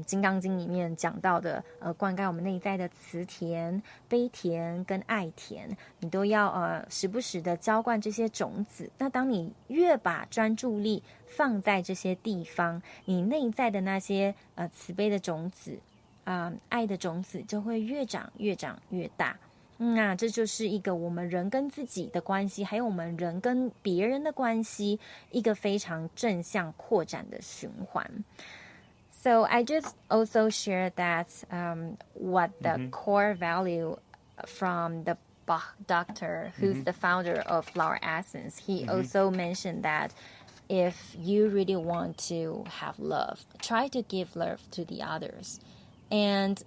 金刚经里面讲到的灌溉我们内在的慈甜、悲甜跟爱甜，你都要时不时的浇灌这些种子。那当你越把专注力放在这些地方，你内在的那些慈悲的种子爱的种子就会越长越长越大。那这就是一个我们人跟自己的关系，还有我们人跟别人的关系，一个非常正向扩展的循环。So I just also share that what the core value from the Bach doctor, who's the founder of Flower Essence, he also mentioned that if you really want to have love, try to give love to the others. And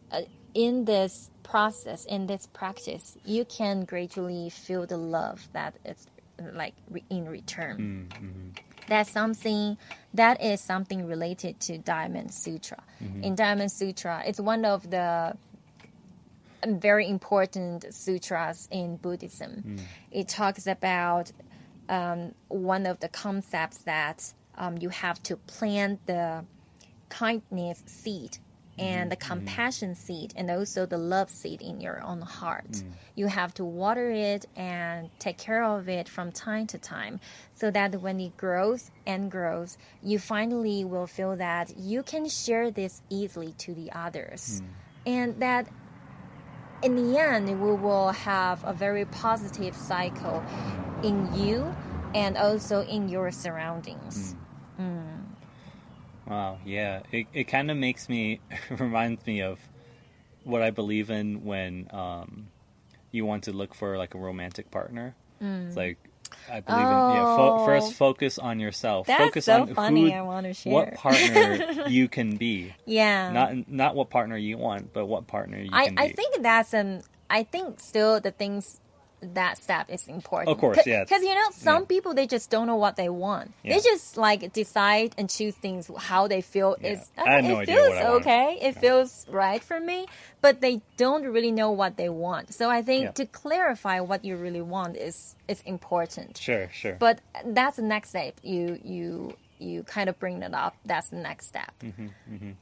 in this process, in this practice, you can gradually feel the love that it's like in return. That is something related to Diamond Sutra. In Diamond Sutra, it's one of the very important sutras in Buddhism. It talks about one of the concepts that you have to plant the kindness seed and the compassion seed and also the love seed in your own heart. You have to water it and take care of it from time to time so that when it grows and grows, you finally will feel that you can share this easily to the others. And that in the end, we will have a very positive cycle in you and also in your surroundings. Wow, yeah. It kind of reminds me of what I believe in when you want to look for like a romantic partner. It's like, I believe in, first focus on yourself. That's focus so on funny, I want to share. What partner you can be. Yeah. Not what partner you want, but what partner you can be. I think that's, I think still the things, that step is important. Of course, yeah. Because, some people, they just don't know what they want. Yeah. They just, like, decide and choose things how they feel. Yeah. I have no idea feels what I want. Okay. It feels right for me. But they don't really know what they want. So I think to clarify what you really want is important. Sure. But that's the next step. You kind of bring it up. That's the next step.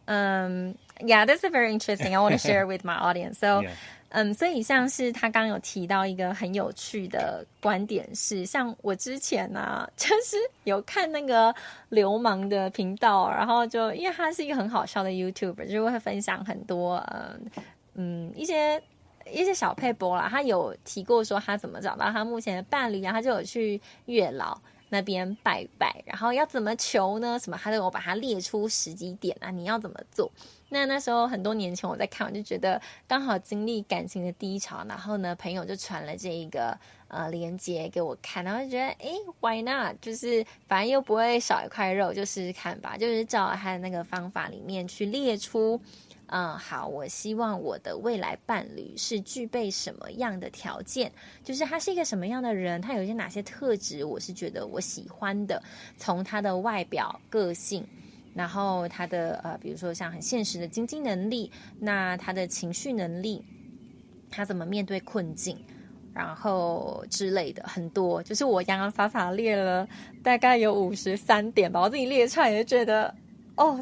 Yeah, that's very interesting. I want to share with my audience. So,所以像是他刚刚有提到一个很有趣的观点是，像我之前啊，就是有看那个流氓的频道，然后就因为他是一个很好笑的 YouTuber， 就会分享很多一些小撇步啦。他有提过说他怎么找到他目前的伴侣啊，他就有去月老那边拜拜，然后要怎么求呢？什么他都有把它列出10几点啊，你要怎么做？那时候很多年前我在看，我就觉得刚好经历感情的低潮，然后呢，朋友就传了这一个连结给我看，然后就觉得why not？ 就是反正又不会少一块肉，就试试看吧。就是照他的那个方法里面去列出，好，我希望我的未来伴侣是具备什么样的条件，就是他是一个什么样的人，他有一些哪些特质，我是觉得我喜欢的，从他的外表、个性。然后他的比如说像很现实的经济能力，那他的情绪能力，他怎么面对困境，然后之类的很多，就是我洋洋洒洒列了大概有53点吧，我自己列出来也就觉得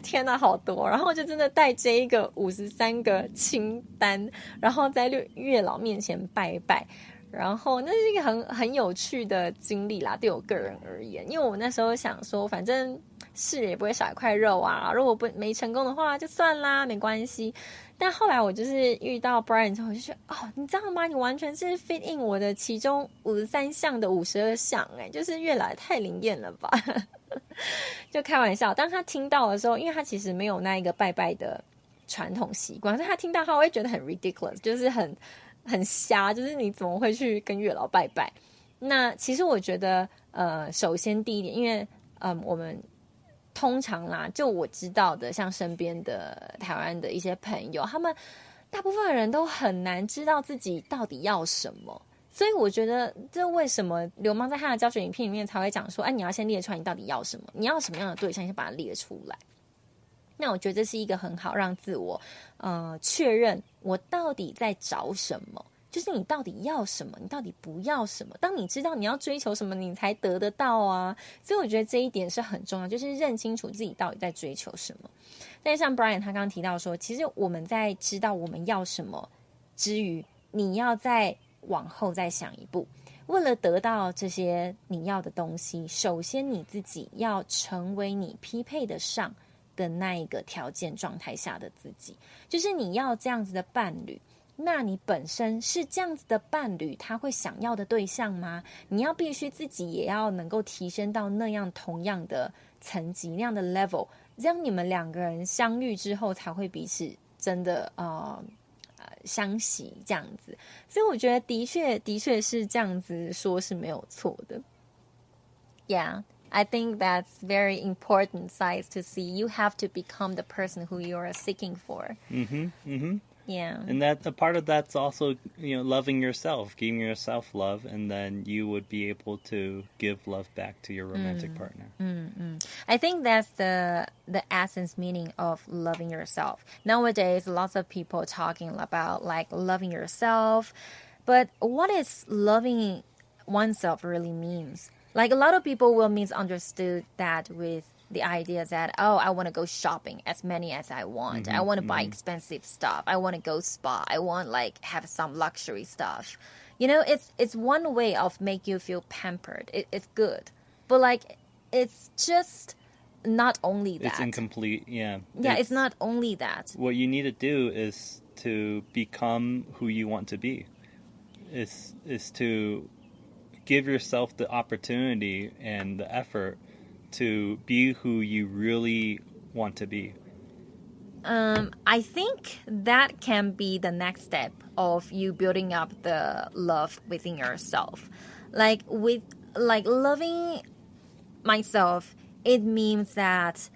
天哪好多，然后就真的带这一个53个清单，然后在月老面前拜拜。然后那是一个很有趣的经历啦，对我个人而言，因为我那时候想说，反正试也不会少一块肉啊，如果没成功的话就算啦，没关系。但后来我就是遇到 Brian 之后，我就觉得你知道吗？你完全是 fit in 我的其中53项的52项，就是月老也太灵验了吧。就开玩笑，当他听到的时候，因为他其实没有那一个拜拜的传统习惯，所以他听到他会觉得很 ridiculous， 就是很瞎，就是你怎么会去跟月老拜拜？那其实我觉得首先第一点，因为我们通常啦，就我知道的，像身边的台湾的一些朋友，他们大部分人都很难知道自己到底要什么。所以我觉得这为什么流氓在他的教学影片里面才会讲说，你要先列出来你到底要什么，你要什么样的对象，先把它列出来。那我觉得这是一个很好让自我确认我到底在找什么，就是你到底要什么，你到底不要什么。当你知道你要追求什么，你才得得到啊。所以我觉得这一点是很重要，就是认清楚自己到底在追求什么。但是像 Brian 他刚刚提到说，其实我们在知道我们要什么之余，你要再往后再想一步，为了得到这些你要的东西，首先你自己要成为你匹配得上的那一个条件状态下的自己，就是你要这样子的伴侣，那你本身是这样子的伴侣他会想要的对象吗？你要必须自己也要能够提升到那样同样的层级，那样的 level， 这样你们两个人相遇之后才会彼此真的相惜这样子。所以我觉得的确是这样子说是没有错的。 Yeah，I think that's very important sides to see. You have to become the person who you are seeking for. Yeah. And that a part of that's also, loving yourself, giving yourself love, and then you would be able to give love back to your romantic partner. I think that's the essence meaning of loving yourself. Nowadays, lots of people talking about like loving yourself, but what is loving oneself really means? Like a lot of people will misunderstood that with the idea that, I want to go shopping as many as I want. I want to buy expensive stuff. I want to go spa. I want like have some luxury stuff. It's one way of make you feel pampered. It's good. But like, it's just not only that. It's incomplete, yeah. Yeah, it's not only that. What you need to do is to become who you want to be. Is to give yourself the opportunity and the effort to be who you really want to be. I think that can be the next step of you building up the love within yourself. Like loving myself, it means that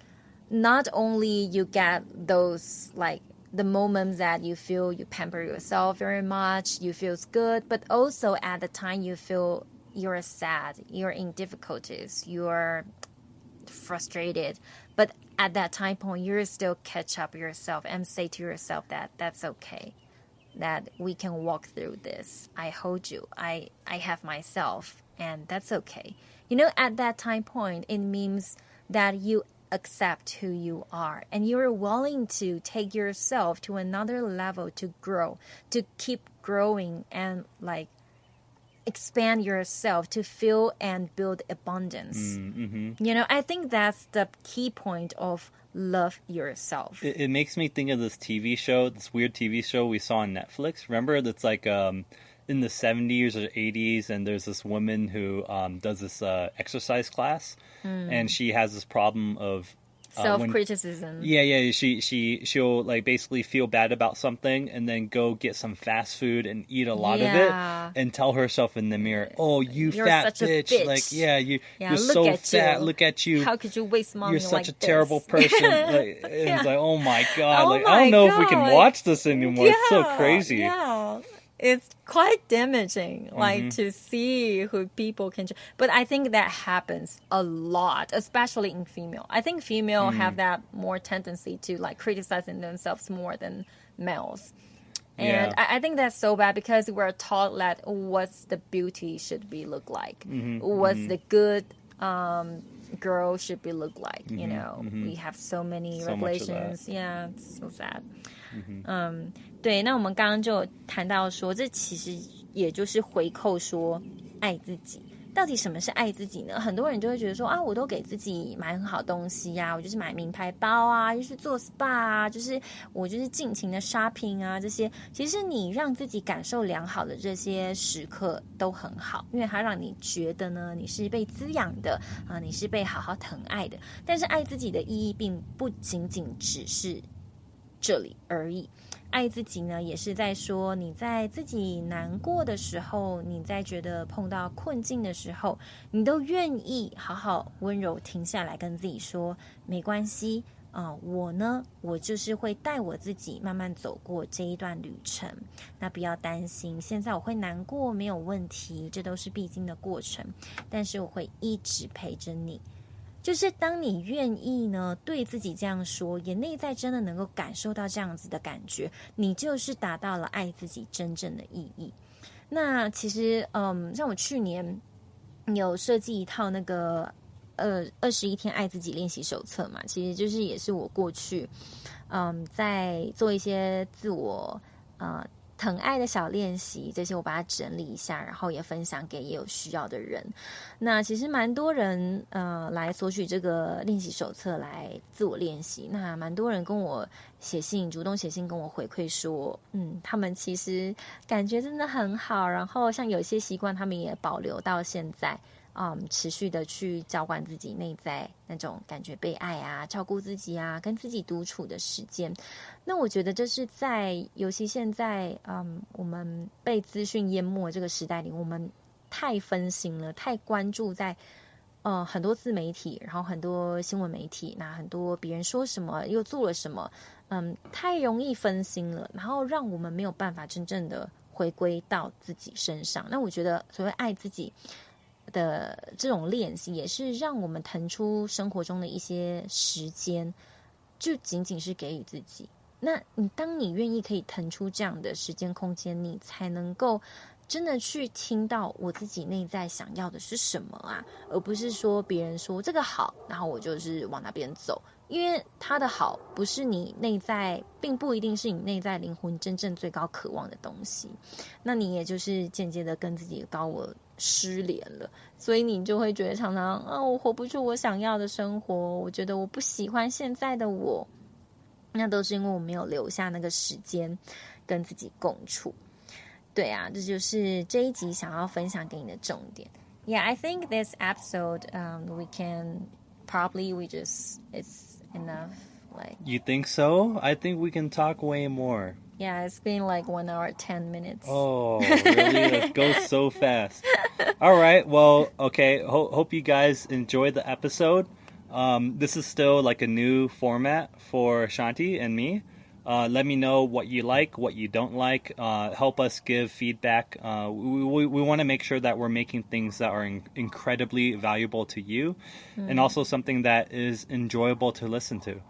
not only you get those like the moments that you feel you pamper yourself very much, you feel good, but also at the time you feel you're sad, you're in difficulties, you're frustrated, but at that time point you still catch up yourself and say to yourself that that's okay, that we can walk through this. I hold you, I have myself, and that's okay. At that time point it means that you accept who you are and you're willing to take yourself to another level, to grow, to keep growing and like expand yourself, to feel and build abundance. I think that's the key point of love yourself. It makes me think of this TV show, this weird TV show we saw on Netflix. Remember, that's like in the 70s or 80s, and there's this woman who does this exercise class, and she has this problem of self-criticism. She'll like basically feel bad about something and then go get some fast food and eat a lot of it and tell herself in the mirror, "Oh, you're fat such bitch. A bitch! Like, you're so fat. Look at you. How could you waste money? You're such like a terrible person." Like, it's like, oh my god! Oh like, my I don't know god. if we can watch this anymore. It's so crazy. Yeah. It's quite damaging, like to see who people can. But I think that happens a lot, especially in female. I think female have that more tendency to like criticizing themselves more than males. And I think that's so bad because we're taught that what's the beauty should be look like, what's the good girl should be look like. We have so many revelations. Yeah, it's so sad. 对，那我们刚刚就谈到说，这其实也就是回扣说爱自己。到底什么是爱自己呢？很多人就会觉得说我都给自己买很好东西啊，我就是买名牌包啊，就是做 SPA 啊，就是我就是尽情的 shopping 啊，这些其实你让自己感受良好的这些时刻都很好，因为它让你觉得呢你是被滋养的你是被好好疼爱的。但是爱自己的意义并不仅仅只是这里而已。爱自己呢，也是在说你在自己难过的时候，你在觉得碰到困境的时候，你都愿意好好温柔停下来跟自己说没关系我就是会带我自己慢慢走过这一段旅程，那不要担心，现在我会难过没有问题，这都是必经的过程，但是我会一直陪着你。就是当你愿意呢对自己这样说，也内在真的能够感受到这样子的感觉，你就是达到了爱自己真正的意义。那其实像我去年有设计一套那个21天爱自己练习手册嘛，其实就是也是我过去在做一些自我疼爱的小练习，这些我把它整理一下，然后也分享给也有需要的人。那其实蛮多人来索取这个练习手册来自我练习，那蛮多人跟我写信，主动写信跟我回馈说他们其实感觉真的很好，然后像有些习惯他们也保留到现在，持续的去浇灌自己内在那种感觉被爱啊，照顾自己啊，跟自己独处的时间。那我觉得这是在尤其现在我们被资讯淹没这个时代里，我们太分心了，太关注在很多自媒体，然后很多新闻媒体，那很多别人说什么又做了什么，太容易分心了，然后让我们没有办法真正的回归到自己身上。那我觉得所谓爱自己的这种练习，也是让我们腾出生活中的一些时间，就仅仅是给予自己。那当你愿意可以腾出这样的时间空间，你才能够真的去听到我自己内在想要的是什么啊，而不是说别人说这个好，然后我就是往那边走。因为他的好不是你内在，并不一定是你内在灵魂真正最高渴望的东西，那你也就是间接的跟自己的高我失联了，所以你就会觉得常常我活不出我想要的生活，我觉得我不喜欢现在的我，那都是因为我没有留下那个时间跟自己共处。对啊，这就是这一集想要分享给你的重点。Yeah, I think this episode we can probably it's enough. Like, You think so? I think we can talk way more. Yeah, it's been like 1 hour 10 minutes. Oh, really? It goes so fast. All right. Well, okay. Hope you guys enjoyed the episode. This is still like a new format for Shanti and me. Let me know what you like, what you don't like. Help us give feedback. We want to make sure that we're making things that are incredibly valuable to you, and also something that is enjoyable to listen to.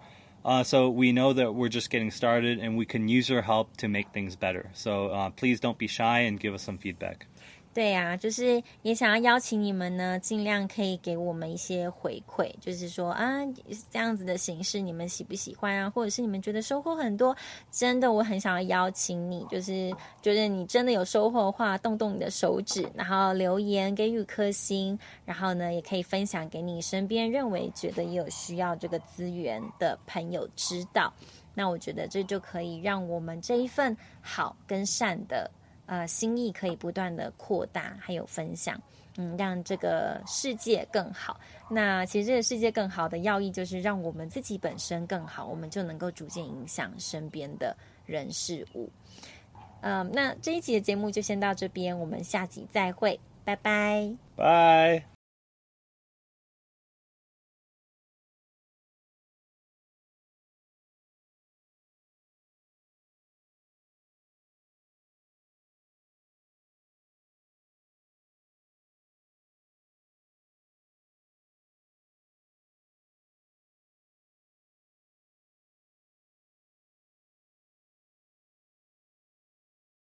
So we know that we're just getting started, and we can use your help to make things better. So please don't be shy and give us some feedback. 对啊，就是也想要邀请你们呢，尽量可以给我们一些回馈，就是说这样子的形式你们喜不喜欢啊，或者是你们觉得收获很多，真的我很想要邀请你，就是觉得你真的有收获的话，动动你的手指，然后留言给予颗星，然后呢也可以分享给你身边认为觉得也有需要这个资源的朋友知道。那我觉得这就可以让我们这一份好跟善的心意可以不断的扩大，还有分享，让这个世界更好。那其实这个世界更好的要义就是让我们自己本身更好，我们就能够逐渐影响身边的人事物。那这一集的节目就先到这边，我们下集再会，拜拜。Bye.